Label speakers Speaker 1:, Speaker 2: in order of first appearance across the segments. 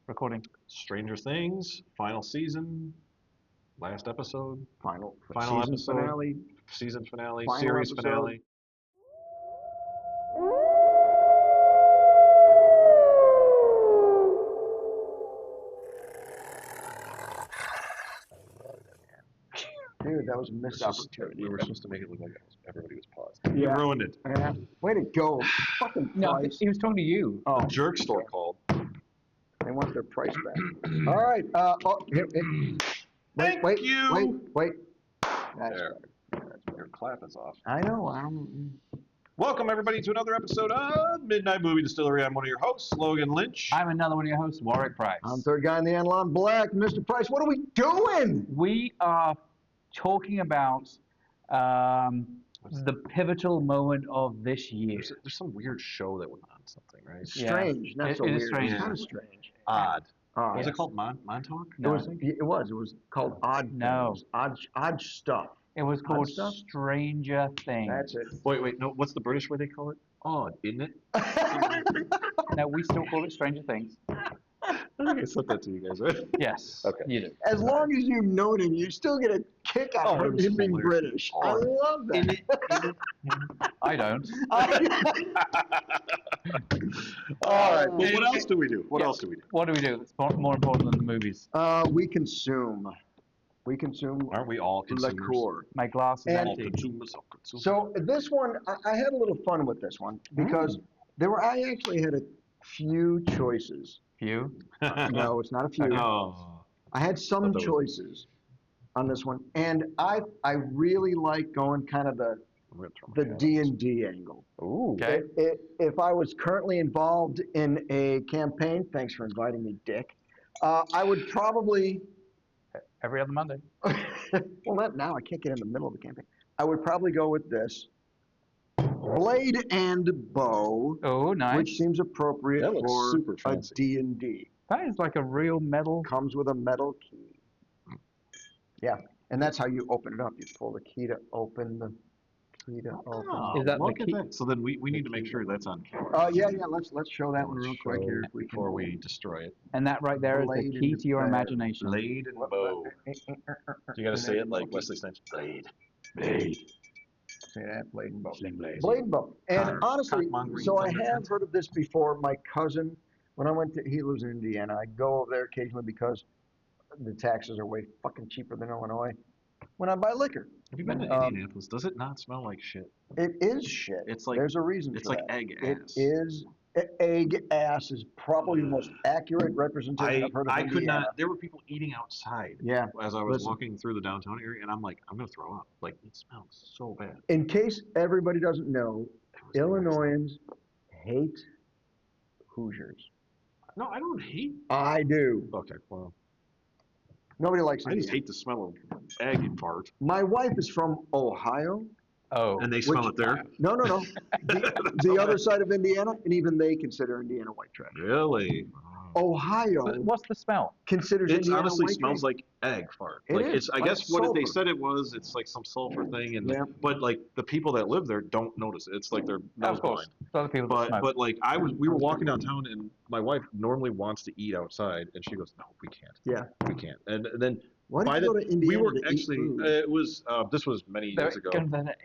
Speaker 1: Recording.
Speaker 2: Stranger Things, final season, last episode,
Speaker 3: Final
Speaker 2: final
Speaker 3: season
Speaker 2: episode,
Speaker 3: finale.
Speaker 2: season finale,
Speaker 3: Final
Speaker 2: series
Speaker 3: episode.
Speaker 2: finale.
Speaker 3: Dude, that was a missed opportunity.
Speaker 2: We were supposed to make it look like everybody was paused.
Speaker 3: Yeah.
Speaker 2: You ruined it.
Speaker 3: Yeah. Way to go. Fucking
Speaker 1: No,
Speaker 3: price.
Speaker 1: he was talking to you.
Speaker 3: Oh,
Speaker 2: The jerk store called.
Speaker 3: they want their price back. All right. Here.
Speaker 2: Thank you.
Speaker 3: Wait. That's
Speaker 2: There.
Speaker 3: better.
Speaker 2: Your clap is off.
Speaker 3: I know.
Speaker 2: Welcome, everybody, to another episode of Midnight Movie Distillery. I'm one of your hosts, Logan Lynch.
Speaker 1: I'm another one of your hosts, Warwick Price.
Speaker 3: I'm third guy in the Analon Black. Mr. Price, what are we doing?
Speaker 1: We are talking about the pivotal moment of this year.
Speaker 2: There's some weird show that went on something, right?
Speaker 3: Strange.
Speaker 1: Yeah.
Speaker 3: Not so
Speaker 1: It
Speaker 3: weird.
Speaker 1: is strange.
Speaker 3: It's kind of strange.
Speaker 2: Odd.
Speaker 3: Oh,
Speaker 2: Was
Speaker 3: yeah.
Speaker 2: it called Montauk?
Speaker 1: No.
Speaker 3: It was called Odd
Speaker 1: No.
Speaker 3: Things. Odd Stuff.
Speaker 1: It was called
Speaker 3: Stuff?
Speaker 1: Stranger Things.
Speaker 3: That's it.
Speaker 2: Wait, no. What's the British way they call it? Odd, isn't it?
Speaker 1: No, we still call it Stranger Things.
Speaker 2: I think I sent that to you guys, right?
Speaker 1: Yes.
Speaker 2: Okay.
Speaker 1: You do.
Speaker 3: As long as you've known him, you still get a kick out
Speaker 2: Oh,
Speaker 3: of
Speaker 2: it was
Speaker 3: him being
Speaker 2: hilarious.
Speaker 3: British.
Speaker 2: Oh.
Speaker 3: I love that.
Speaker 1: I don't.
Speaker 2: All right. Well, what else do we do? What
Speaker 1: Yeah.
Speaker 2: else do we do?
Speaker 1: What do we do? It's more important than the movies.
Speaker 3: We consume
Speaker 2: Aren't we all consumers?
Speaker 3: liqueur.
Speaker 1: My glass is
Speaker 3: And-
Speaker 2: All
Speaker 1: empty.
Speaker 2: consumers. All consumers.
Speaker 3: So this one, I had a little fun with this one because I actually had a few choices.
Speaker 1: Few.
Speaker 3: No, it's not a few.
Speaker 2: Oh.
Speaker 3: I had some
Speaker 2: Thought that was-
Speaker 3: choices on this one, and I really like going kind of the
Speaker 2: I'm gonna throw my hat.
Speaker 3: D&D angle.
Speaker 2: Ooh.
Speaker 1: Okay.
Speaker 3: If I was currently involved in a campaign, thanks for inviting me, Dick. I would probably,
Speaker 1: Every other Monday.
Speaker 3: well, not now. I can't get in the middle of the campaign. I would probably go with this blade and bow,
Speaker 1: Oh, nice.
Speaker 3: which seems appropriate
Speaker 2: That looks
Speaker 3: for
Speaker 2: super
Speaker 3: a
Speaker 2: fancy.
Speaker 3: D&D.
Speaker 1: That is like a real metal.
Speaker 3: Comes with a metal key. Yeah, and that's how you open it up. You pull the key to open the key to open.
Speaker 2: Oh,
Speaker 1: Is that the
Speaker 2: look at
Speaker 1: key?
Speaker 2: that. So then we need to make sure that's on camera.
Speaker 3: Yeah. Let's show that one real quick
Speaker 2: Show
Speaker 3: here if we
Speaker 2: before
Speaker 3: can.
Speaker 2: we destroy it.
Speaker 1: And that right there is the
Speaker 3: Blade
Speaker 1: key
Speaker 3: and
Speaker 1: to your
Speaker 3: bow.
Speaker 1: imagination.
Speaker 2: Blade and bow. You gotta say it like Wesley Snipes. Blade. Blade.
Speaker 3: Say that, blade and bow.
Speaker 2: Blade.
Speaker 3: Blade and bow. And honestly,
Speaker 2: cockmongering
Speaker 3: so I
Speaker 2: thunder
Speaker 3: have
Speaker 2: fence.
Speaker 3: heard of this before. My cousin, when I went to, he lives in Indiana. I go over there occasionally because the taxes are way fucking cheaper than Illinois when I buy liquor.
Speaker 2: Have you been to Indianapolis? Does it not smell like shit?
Speaker 3: It is shit.
Speaker 2: It's like-
Speaker 3: There's a reason
Speaker 2: It's
Speaker 3: for
Speaker 2: like
Speaker 3: that.
Speaker 2: egg
Speaker 3: It
Speaker 2: ass.
Speaker 3: is. Egg ass is probably the most accurate representation I've heard of
Speaker 2: I could
Speaker 3: Indiana.
Speaker 2: not. There were people eating outside
Speaker 3: Yeah.
Speaker 2: as I was
Speaker 3: Listen.
Speaker 2: walking through the downtown area, and I'm like, I'm gonna throw up. Like it smells so bad.
Speaker 3: In case everybody doesn't know,
Speaker 2: It was
Speaker 3: Illinoisans hate Hoosiers.
Speaker 2: No, I don't hate.
Speaker 3: I do.
Speaker 2: Okay, well,
Speaker 3: Nobody likes
Speaker 2: I just
Speaker 3: Indiana.
Speaker 2: hate the smell of egg and fart.
Speaker 3: My wife is from Ohio.
Speaker 1: Oh.
Speaker 2: And they smell it there.
Speaker 3: No. The other side of Indiana, and even they consider Indiana white trash.
Speaker 2: Really?
Speaker 3: Ohio
Speaker 1: But what's the smell?
Speaker 3: considers
Speaker 2: It
Speaker 3: Indiana
Speaker 2: honestly
Speaker 3: white
Speaker 2: smells
Speaker 3: trash.
Speaker 2: like egg fart.
Speaker 3: It
Speaker 2: Like
Speaker 3: is,
Speaker 2: it's. I
Speaker 3: like
Speaker 2: guess what they
Speaker 3: sulfur.
Speaker 2: said it was. It's like some sulfur thing, and
Speaker 3: Yeah.
Speaker 2: but like the people that live there don't notice it. It's like they're nose
Speaker 1: Of course.
Speaker 2: blind.
Speaker 1: It's other people that smoke.
Speaker 2: But like we were walking downtown, and my wife normally wants to eat outside, and she goes, "No, we can't.
Speaker 3: Yeah.
Speaker 2: We can't." And then
Speaker 3: Why
Speaker 2: by
Speaker 3: did you
Speaker 2: the
Speaker 3: go to Indiana
Speaker 2: we were
Speaker 3: to eat
Speaker 2: actually
Speaker 3: food?
Speaker 2: it was this was many years ago.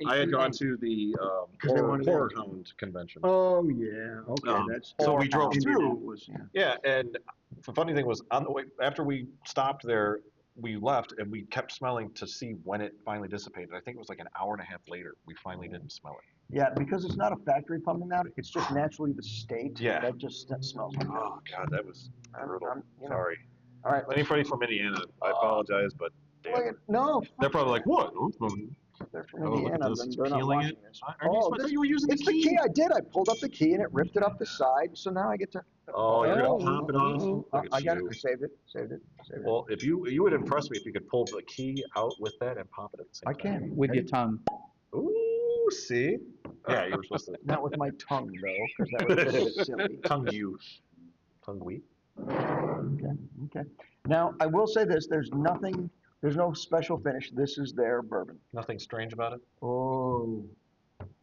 Speaker 2: I had gone to the
Speaker 3: 'Cause they wanted to-
Speaker 2: horror hound convention.
Speaker 3: Oh yeah. Okay, that's
Speaker 2: so we drove through.
Speaker 3: Indianapolis, yeah.
Speaker 2: Yeah, and the funny thing was on the way after we stopped there, we left and we kept smelling to see when it finally dissipated. I think it was like an hour and a half later we finally didn't smell it.
Speaker 3: Yeah, because it's not a factory pumping out. It's just naturally the state.
Speaker 2: Yeah.
Speaker 3: That just smells like that.
Speaker 2: Oh God, that was brutal.
Speaker 3: You know.
Speaker 2: Sorry.
Speaker 3: All right.
Speaker 2: Anybody from Indiana, I apologize, but
Speaker 3: Look
Speaker 2: damn.
Speaker 3: at, no.
Speaker 2: They're probably like, what?
Speaker 3: They're from
Speaker 2: Oh, look at
Speaker 3: Indiana.
Speaker 2: this.
Speaker 3: Then
Speaker 2: It's
Speaker 3: they're not
Speaker 2: peeling
Speaker 3: watching
Speaker 2: it.
Speaker 3: this.
Speaker 2: I thought you were using
Speaker 3: It's the key. I did. I pulled up the key and it ripped it up the side. So now I get to.
Speaker 2: Oh, you're gonna pop it on us? Look at
Speaker 3: I got it.
Speaker 2: you.
Speaker 3: I saved it. Saved it.
Speaker 2: Well, if you would impress me if you could pull the key out with that and pop it at the same
Speaker 3: I
Speaker 2: time.
Speaker 3: can.
Speaker 1: With your tongue.
Speaker 2: Ooh, see? Yeah, you were supposed to.
Speaker 3: Not with my tongue though, because that would be a bit silly.
Speaker 2: Tongue you. Tongue we.
Speaker 3: Okay. Now I will say this: there's nothing. There's no special finish. This is their bourbon.
Speaker 2: Nothing strange about it?
Speaker 3: Oh,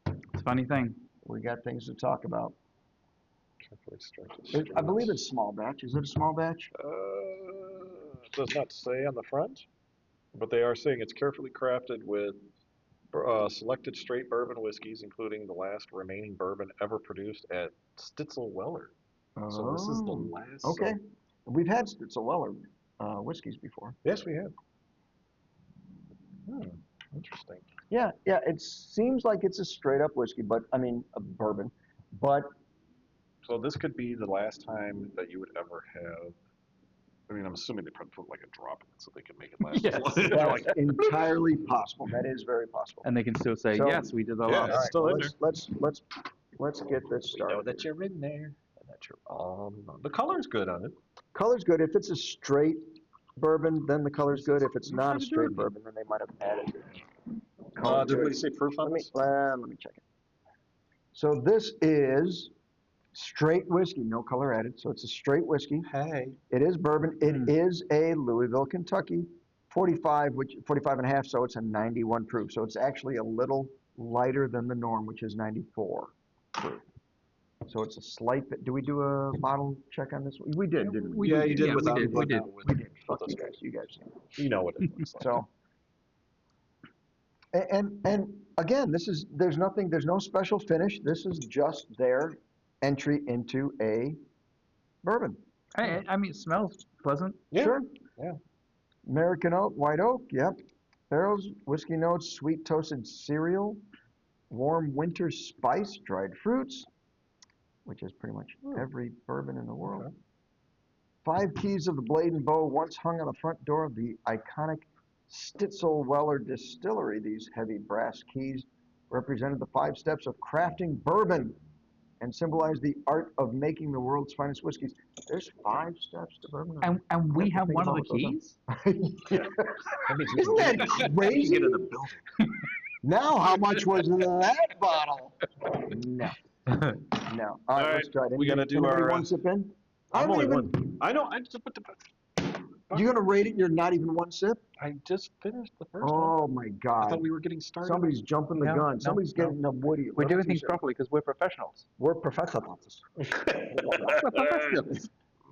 Speaker 1: It's a funny thing.
Speaker 3: we got things to talk about.
Speaker 2: Carefully extracted
Speaker 3: I believe
Speaker 2: strains.
Speaker 3: it's small batch. Is it a small batch?
Speaker 2: It does not say on the front, but they are saying it's carefully crafted with selected straight bourbon whiskeys, including the last remaining bourbon ever produced at Stitzel Weller. So this is the
Speaker 3: Oh,
Speaker 2: last.
Speaker 3: okay. We've had Stitzel Weller whiskeys before.
Speaker 2: Yes, we have. Interesting.
Speaker 3: Yeah, yeah. It seems like it's a straight up whiskey, but I mean a bourbon. But
Speaker 2: So this could be the last time that you would ever have. I mean, I'm assuming they probably put like a drop in it so they can make it last.
Speaker 1: Yes.
Speaker 2: As long.
Speaker 3: that's
Speaker 2: Like,
Speaker 3: entirely possible. That is very possible.
Speaker 1: And they can still say,
Speaker 3: So-
Speaker 1: yes, we did the
Speaker 2: Yeah,
Speaker 1: last.
Speaker 2: it's still in
Speaker 3: Let's get this
Speaker 2: we know
Speaker 3: started.
Speaker 2: that you're in there and that you're all alone. The color's good on it.
Speaker 3: Color's good. If it's a straight bourbon, then the color's good. If it's not a straight bourbon, then they might have added color to
Speaker 2: Did we
Speaker 3: it.
Speaker 2: say proof on this?
Speaker 3: Let me check it. So this is straight whiskey, no color added. So it's a straight whiskey.
Speaker 2: Hey.
Speaker 3: It is bourbon. It is a Louisville, Kentucky, 45 and a half. So it's a 91 proof. So it's actually a little lighter than the norm, which is 94 proof. So it's a slight bit. Do we do a bottle check on this? We did, didn't we?
Speaker 2: Yeah, you did
Speaker 1: yeah,
Speaker 2: with
Speaker 1: we
Speaker 2: them,
Speaker 1: did,
Speaker 2: but
Speaker 1: we did.
Speaker 2: not with-
Speaker 3: We did.
Speaker 2: with
Speaker 3: Fuck
Speaker 2: us
Speaker 3: you guys. You guys.
Speaker 2: You know what it looks like.
Speaker 3: So, and again, there's no special finish. This is just their entry into a bourbon.
Speaker 1: I mean, it smells pleasant.
Speaker 2: Yeah.
Speaker 3: Sure.
Speaker 2: Yeah.
Speaker 3: American oak, white oak, yep. Barrels, whiskey notes, sweet toasted cereal, warm winter spice, dried fruits, which is pretty much every bourbon in the world.
Speaker 2: Okay.
Speaker 3: 5 keys of the blade and bow once hung on the front door of the iconic Stitzel Weller distillery. These heavy brass keys represented the 5 steps of crafting bourbon and symbolized the art of making the world's finest whiskeys. There's 5 steps to bourbon.
Speaker 1: And we have
Speaker 3: think
Speaker 1: one of
Speaker 3: about
Speaker 1: the
Speaker 3: what those
Speaker 1: keys?
Speaker 3: Isn't that crazy?
Speaker 2: Get in the building.
Speaker 3: Now, how much was that bottle? No. No. All right, let's try it.
Speaker 2: we gotta do
Speaker 3: Anybody
Speaker 2: our,
Speaker 3: one sip in?
Speaker 2: I'm only
Speaker 3: even,
Speaker 2: one. I know. I just put the.
Speaker 3: You're gonna rate it? You're not even one sip?
Speaker 2: I just finished the first one.
Speaker 3: Oh my
Speaker 2: I
Speaker 3: God!
Speaker 2: thought we were getting started.
Speaker 3: Somebody's jumping the
Speaker 1: No,
Speaker 3: gun.
Speaker 1: no,
Speaker 3: Somebody's
Speaker 1: no.
Speaker 3: getting a woody.
Speaker 1: We're
Speaker 3: Let
Speaker 1: doing
Speaker 3: me
Speaker 1: things
Speaker 3: see.
Speaker 1: properly because we're professionals.
Speaker 3: We're professionals.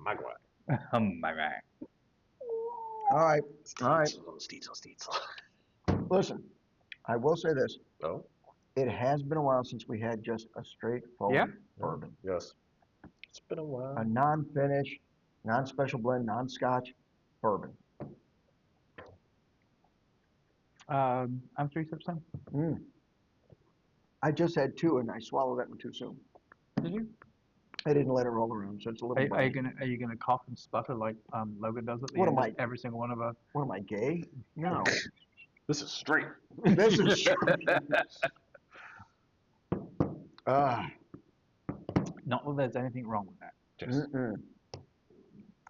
Speaker 2: Magua.
Speaker 1: My man.
Speaker 3: All right. All right.
Speaker 2: Steezel.
Speaker 3: Listen, I will say this.
Speaker 2: Oh.
Speaker 3: It has been a while since we had just a straightforward
Speaker 1: Yeah.
Speaker 3: bourbon.
Speaker 2: Yes. It's been a while.
Speaker 3: A non-finish, non-special blend, non-scotch bourbon.
Speaker 1: I'm 3 sips in.
Speaker 3: Mm. I just had 2 and I swallowed that one too soon.
Speaker 1: Did you?
Speaker 3: I didn't let it roll around, so it's a little
Speaker 1: Are you
Speaker 3: bite.
Speaker 1: gonna cough and sputter like Logan does at the
Speaker 3: What
Speaker 1: end
Speaker 3: am
Speaker 1: of
Speaker 3: I-
Speaker 1: every single one of our?
Speaker 3: What am I, gay? No.
Speaker 2: This is straight.
Speaker 3: This is. Ah.
Speaker 1: Not that there's anything wrong with that.
Speaker 2: Yes.
Speaker 3: Mm-mm.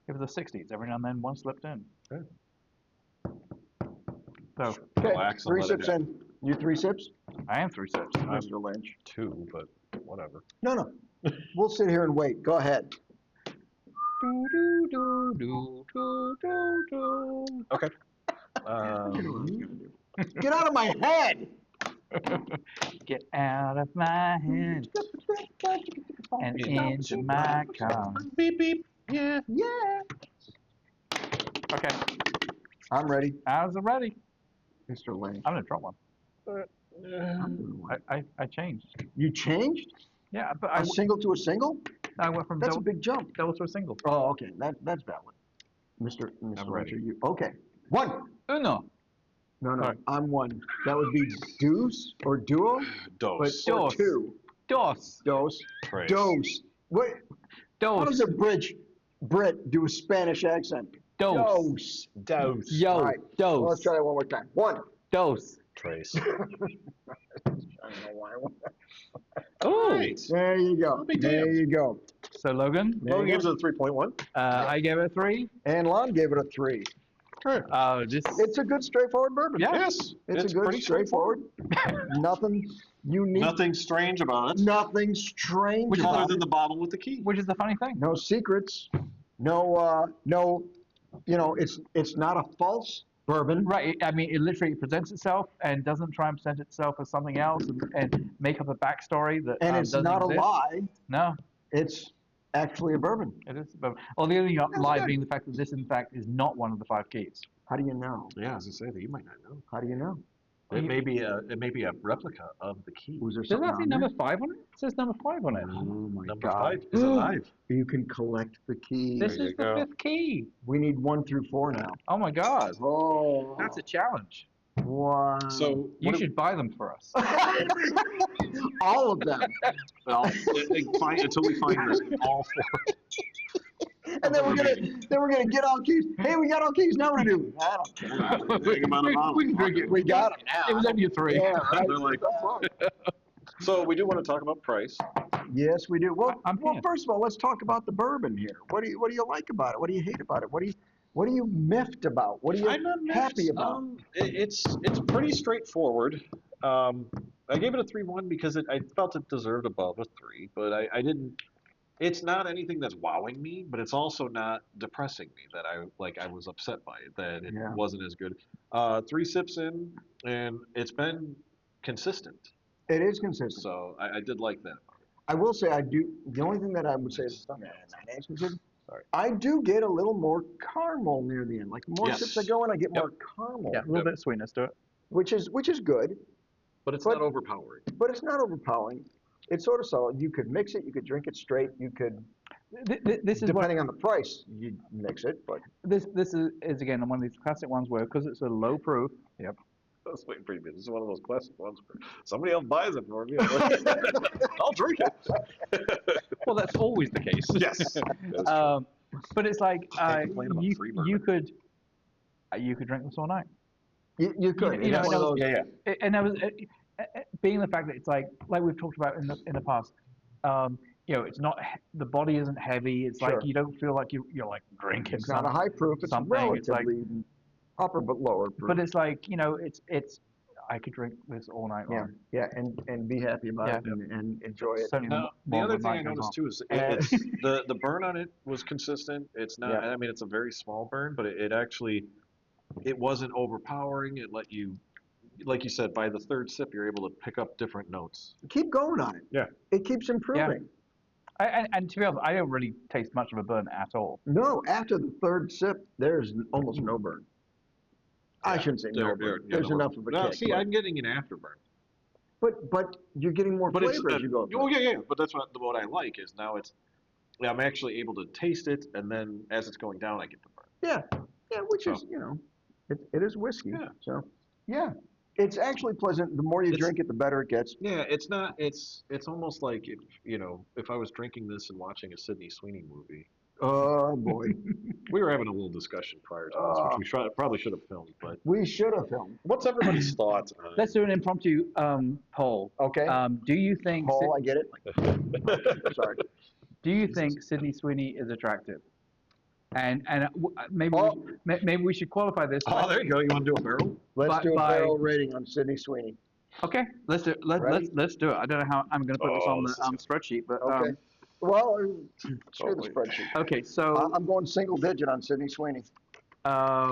Speaker 1: It was the 60s. Every now and then one slipped in.
Speaker 2: Yeah.
Speaker 1: So
Speaker 3: Okay,
Speaker 2: Relax and
Speaker 3: 3
Speaker 2: let it
Speaker 3: sips
Speaker 2: happen.
Speaker 3: in. You 3 sips?
Speaker 1: I am 3 sips.
Speaker 3: Mr. Lynch.
Speaker 2: 2, but whatever.
Speaker 3: No, no. We'll sit here and wait. Go ahead.
Speaker 2: Okay.
Speaker 3: Get out of my head!
Speaker 1: Get out of my head and into my car.
Speaker 2: Beep beep.
Speaker 3: Yeah.
Speaker 1: Okay,
Speaker 3: I'm ready.
Speaker 1: I was ready.
Speaker 3: Mr. Lynch.
Speaker 1: I'm gonna drop one. I changed.
Speaker 3: You changed?
Speaker 1: Yeah, but
Speaker 3: A single to a single?
Speaker 1: I went from
Speaker 3: That's a
Speaker 1: double,
Speaker 3: big jump.
Speaker 1: double to a single.
Speaker 3: Oh, okay. That's valid. Mr.
Speaker 2: I'm
Speaker 3: Lynch,
Speaker 2: ready.
Speaker 3: are you okay? 1.
Speaker 1: Uno.
Speaker 3: No.
Speaker 1: Sorry.
Speaker 3: I'm 1. That would be deuce or duo, but
Speaker 2: Dose.
Speaker 3: or
Speaker 1: Dos.
Speaker 3: 2.
Speaker 1: Dos.
Speaker 3: Dose.
Speaker 2: Trace.
Speaker 3: Dose. What? How does
Speaker 1: Dos.
Speaker 3: a Brit do a Spanish accent?
Speaker 1: Dos.
Speaker 3: Dose.
Speaker 2: Dose.
Speaker 1: Yo.
Speaker 3: All right. Well, let's
Speaker 1: Dos.
Speaker 3: try that one more time. 1.
Speaker 1: Dos.
Speaker 2: Trace.
Speaker 3: I don't know why.
Speaker 1: Oh.
Speaker 2: Right.
Speaker 3: There you go.
Speaker 2: be
Speaker 3: There
Speaker 2: damned.
Speaker 3: you go.
Speaker 1: So Logan,
Speaker 3: There
Speaker 2: Logan
Speaker 3: you
Speaker 2: gives
Speaker 3: go.
Speaker 2: it a 3.1.
Speaker 1: I gave it a 3.
Speaker 3: And Lon gave it a 3.
Speaker 1: This.
Speaker 3: It's a good straightforward bourbon.
Speaker 1: Yeah.
Speaker 2: Yes.
Speaker 3: It's a good
Speaker 2: pretty
Speaker 3: straightforward. Nothing unique.
Speaker 2: Nothing strange about it.
Speaker 3: Nothing strange
Speaker 1: Which is
Speaker 3: about
Speaker 2: Other
Speaker 3: it.
Speaker 2: than the bottle with the key.
Speaker 1: Which is the funny thing.
Speaker 3: No secrets. No. It's not a false bourbon.
Speaker 1: Right. I mean, it literally presents itself and doesn't try and present itself as something else and make up a backstory that
Speaker 3: And it's
Speaker 1: doesn't
Speaker 3: not
Speaker 1: exist.
Speaker 3: a lie.
Speaker 1: No.
Speaker 3: It's actually a bourbon.
Speaker 1: It is. Or the only
Speaker 3: That's
Speaker 1: lie
Speaker 3: good.
Speaker 1: being the fact that this, in fact, is not one of the 5 keys.
Speaker 3: How do you know?
Speaker 2: Yeah, I was gonna say that you might not know.
Speaker 3: How do you know?
Speaker 2: It may be a replica of the key.
Speaker 3: Was there
Speaker 1: Does
Speaker 3: something
Speaker 1: that say
Speaker 3: on
Speaker 1: number
Speaker 3: there?
Speaker 1: 5 on it? It says number 5 on it.
Speaker 3: Oh my
Speaker 2: Number
Speaker 3: God.
Speaker 2: 5 is alive.
Speaker 3: You can collect the keys.
Speaker 1: This
Speaker 2: There
Speaker 1: is
Speaker 2: you
Speaker 1: the
Speaker 2: go.
Speaker 1: 5th key.
Speaker 3: We need 1 through 4 now.
Speaker 1: Oh my God.
Speaker 3: Oh.
Speaker 1: That's a challenge.
Speaker 3: Wow.
Speaker 2: So
Speaker 1: You
Speaker 2: what
Speaker 1: should buy them for us.
Speaker 3: All of them.
Speaker 2: well, until we find all 4.
Speaker 3: And then we're gonna get all keys. Hey, we got all keys. Now what do we do? I don't care.
Speaker 2: Big amount of bottle.
Speaker 1: We can drink it.
Speaker 3: We got them
Speaker 1: It was
Speaker 3: now.
Speaker 1: only a 3.
Speaker 3: Yeah, right.
Speaker 2: They're like, so we do want to talk about price.
Speaker 3: Yes, we do. Well,
Speaker 1: I'm
Speaker 3: well,
Speaker 1: here.
Speaker 3: first of all, let's talk about the bourbon here. What do you like about it? What do you hate about it? What are you miffed about? What are you
Speaker 2: I'm not
Speaker 3: happy
Speaker 2: miffed.
Speaker 3: about?
Speaker 2: It's pretty straightforward. I gave it a 3-1 because I felt it deserved above a 3, but I didn't. It's not anything that's wowing me, but it's also not depressing me that I was upset by it, that it
Speaker 3: Yeah.
Speaker 2: wasn't as good. 3 sips in, and it's been consistent.
Speaker 3: It is consistent.
Speaker 2: So I did like that.
Speaker 3: I will say I do. The only thing that I would say is not as consistent.
Speaker 2: Sorry.
Speaker 3: I do get a little more caramel near the end. Like the more
Speaker 2: Yes.
Speaker 3: sips I go in, I get
Speaker 2: Yep.
Speaker 3: more caramel,
Speaker 1: Yeah, a little bit of sweetness to it.
Speaker 3: which is good,
Speaker 2: But it's
Speaker 3: But-
Speaker 2: not overpowering.
Speaker 3: but it's not overpowering. It's sort of solid. You could mix it. You could drink it straight. You could,
Speaker 1: This is what
Speaker 3: depending on the price, you mix it. But
Speaker 1: this is again one of these classic ones where because it's a low proof. Yep.
Speaker 2: I was waiting for you. This is one of those classic ones where somebody else buys it for me. I'm like, I'll drink it.
Speaker 1: Well, that's always the case.
Speaker 2: Yes. That's true.
Speaker 1: But it's like
Speaker 2: Can't complain about free bourbon.
Speaker 1: you could drink this all night.
Speaker 3: you could.
Speaker 1: you know,
Speaker 3: It's one of those.
Speaker 2: Yeah.
Speaker 1: And that was being the fact that it's like we've talked about in the past. It's not the body isn't heavy. It's
Speaker 3: Sure.
Speaker 1: like you don't feel like you're like drinking.
Speaker 3: It's not a high proof. It's
Speaker 1: something. It's
Speaker 3: relatively upper but lower proof.
Speaker 1: But it's like it's I could drink this all night
Speaker 3: yeah,
Speaker 1: long.
Speaker 3: yeah, and be happy about
Speaker 1: Yeah.
Speaker 3: it and enjoy it.
Speaker 1: Certainly
Speaker 2: Now, the
Speaker 1: more
Speaker 2: other
Speaker 1: when
Speaker 2: thing
Speaker 1: night
Speaker 2: I
Speaker 1: goes
Speaker 2: noticed
Speaker 1: on.
Speaker 2: too is
Speaker 3: And-
Speaker 2: it's the burn on it was consistent. It's not.
Speaker 3: Yeah.
Speaker 2: I mean, it's a very small burn, but it actually it wasn't overpowering. It let you, like you said, by the 3rd sip, you're able to pick up different notes.
Speaker 3: Keep going on it.
Speaker 2: Yeah.
Speaker 3: It keeps improving.
Speaker 1: And to be honest, I don't really taste much of a burn at all.
Speaker 3: No, after the 3rd sip, there's almost no burn. I
Speaker 2: Yeah,
Speaker 3: shouldn't say no burn.
Speaker 2: yeah,
Speaker 3: There's
Speaker 2: no
Speaker 3: enough
Speaker 2: burn.
Speaker 3: of a
Speaker 2: No,
Speaker 3: kick.
Speaker 2: see, I'm getting an afterburn.
Speaker 3: but you're getting more
Speaker 2: But it's
Speaker 3: flavor as you go.
Speaker 2: oh yeah. But that's what I like is now I'm actually able to taste it, and then as it's going down, I get the burn.
Speaker 3: Yeah, which
Speaker 2: So-
Speaker 3: is it is whiskey.
Speaker 2: Yeah.
Speaker 3: So yeah, it's actually pleasant. The more you
Speaker 2: It's-
Speaker 3: drink it, the better it gets.
Speaker 2: Yeah, it's not. It's almost like if I was drinking this and watching a Sydney Sweeney movie.
Speaker 3: Oh boy,
Speaker 2: We were having a little discussion prior to this, which we probably should have filmed. But
Speaker 3: we should have filmed.
Speaker 2: what's everybody's thoughts on
Speaker 1: Let's do an impromptu poll.
Speaker 3: Okay,
Speaker 1: Do you think
Speaker 3: Paul, I get it. Sorry.
Speaker 1: Do you think Sydney Sweeney is attractive? And maybe
Speaker 3: Oh.
Speaker 1: maybe we should qualify this.
Speaker 2: Oh, there you go. You want to do a barrel?
Speaker 3: Let's do a
Speaker 1: by-
Speaker 3: barrel rating on Sydney Sweeney.
Speaker 1: Okay, let's do it.
Speaker 3: Ready?
Speaker 1: Let's do it. I don't know how I'm going to put this
Speaker 2: Oh,
Speaker 1: on
Speaker 2: this
Speaker 1: the
Speaker 2: is
Speaker 1: spreadsheet, but
Speaker 3: Okay. Well, screw the
Speaker 2: wait.
Speaker 3: spreadsheet.
Speaker 1: okay. So
Speaker 3: I'm going single digit on Sydney Sweeney.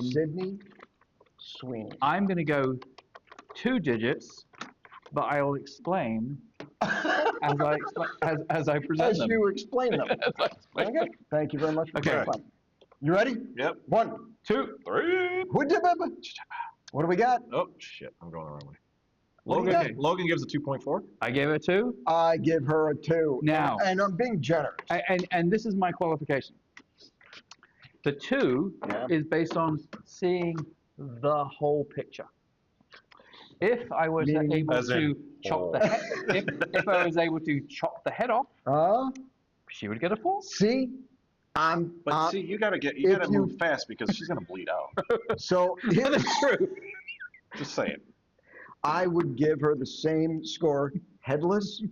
Speaker 3: Sydney Sweeney.
Speaker 1: I'm going to go 2 digits, but I will explain as I present
Speaker 3: As
Speaker 1: them.
Speaker 3: you explain them.
Speaker 1: As I explain
Speaker 3: Okay. Thank you very much for
Speaker 1: Okay.
Speaker 3: clarifying. You ready?
Speaker 2: Yep.
Speaker 3: 1,
Speaker 1: 2.
Speaker 2: 3.
Speaker 3: what do we got?
Speaker 2: Oh shit! I'm going the wrong way.
Speaker 3: What do you
Speaker 2: Logan. Logan gives a 2.4.
Speaker 1: I gave it a 2.
Speaker 3: I give her a 2.
Speaker 1: Now-
Speaker 3: and I'm being generous.
Speaker 1: And this is my qualification. The 2
Speaker 3: Yeah.
Speaker 1: is based on seeing the whole picture. If I was
Speaker 3: Meaning-
Speaker 1: able
Speaker 2: As in
Speaker 1: to chop the head, if I was able to chop the head off, she would get a 4.
Speaker 3: See,
Speaker 2: But see, you gotta
Speaker 3: if you-
Speaker 2: move fast because she's gonna bleed out.
Speaker 3: so
Speaker 1: That's true.
Speaker 2: Just saying.
Speaker 3: I would give her the same score, headless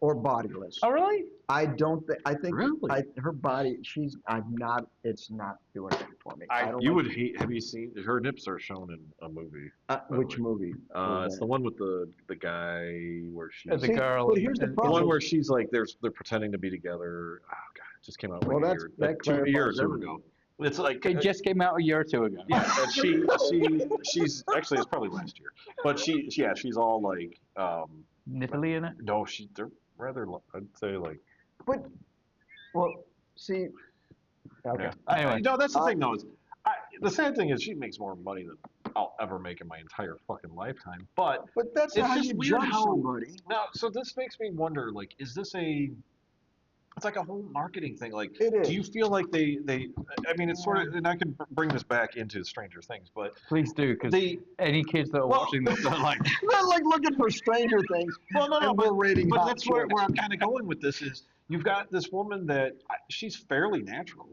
Speaker 3: or bodiless.
Speaker 1: Oh, really?
Speaker 3: I don't think. I think
Speaker 2: Really?
Speaker 3: her body. It's not doing anything for me. I don't
Speaker 2: You
Speaker 3: like-
Speaker 2: would hate. Have you seen her nips are shown in a movie?
Speaker 3: which movie?
Speaker 2: It's the one with the guy where she's
Speaker 1: The
Speaker 3: See,
Speaker 1: girl.
Speaker 3: but here's the
Speaker 1: and-
Speaker 2: the
Speaker 3: problem.
Speaker 2: one where she's like they're pretending to be actually Oh god, it just came out like
Speaker 3: Well,
Speaker 2: a
Speaker 3: that's-
Speaker 2: year,
Speaker 3: that
Speaker 2: like 2 years
Speaker 3: clarifies
Speaker 2: or
Speaker 3: everything.
Speaker 2: ago. It's like
Speaker 1: It just came out a year or 2 ago.
Speaker 2: yeah, and she's actually it's probably last year, but she's all like
Speaker 1: Nipply in it.
Speaker 2: no they're rather I'd say like
Speaker 3: But Well, see, okay.
Speaker 2: Yeah.
Speaker 1: Anyway.
Speaker 2: No, that's the thing though. Is the sad thing is she makes more money than I'll ever make in my entire fucking lifetime. But
Speaker 3: But that's
Speaker 2: it's
Speaker 3: not how
Speaker 2: just
Speaker 3: you
Speaker 2: weird
Speaker 3: judge
Speaker 2: how
Speaker 3: somebody.
Speaker 2: now. So this makes me wonder. Like, is this a? It's like a whole marketing thing. Like,
Speaker 3: It
Speaker 2: do you
Speaker 3: is.
Speaker 2: feel like they? I mean, it's sort of, and I can bring this back into Stranger Things, but
Speaker 1: Please do, because
Speaker 2: they.
Speaker 1: any kids that are
Speaker 2: Well,
Speaker 1: watching this are like,
Speaker 3: They're like looking for Stranger Things,
Speaker 2: Well, no,
Speaker 3: and we're rating
Speaker 2: but
Speaker 3: hot
Speaker 2: that's where,
Speaker 3: chicks.
Speaker 2: where I'm kind of going with this is you've got this woman that she's fairly natural,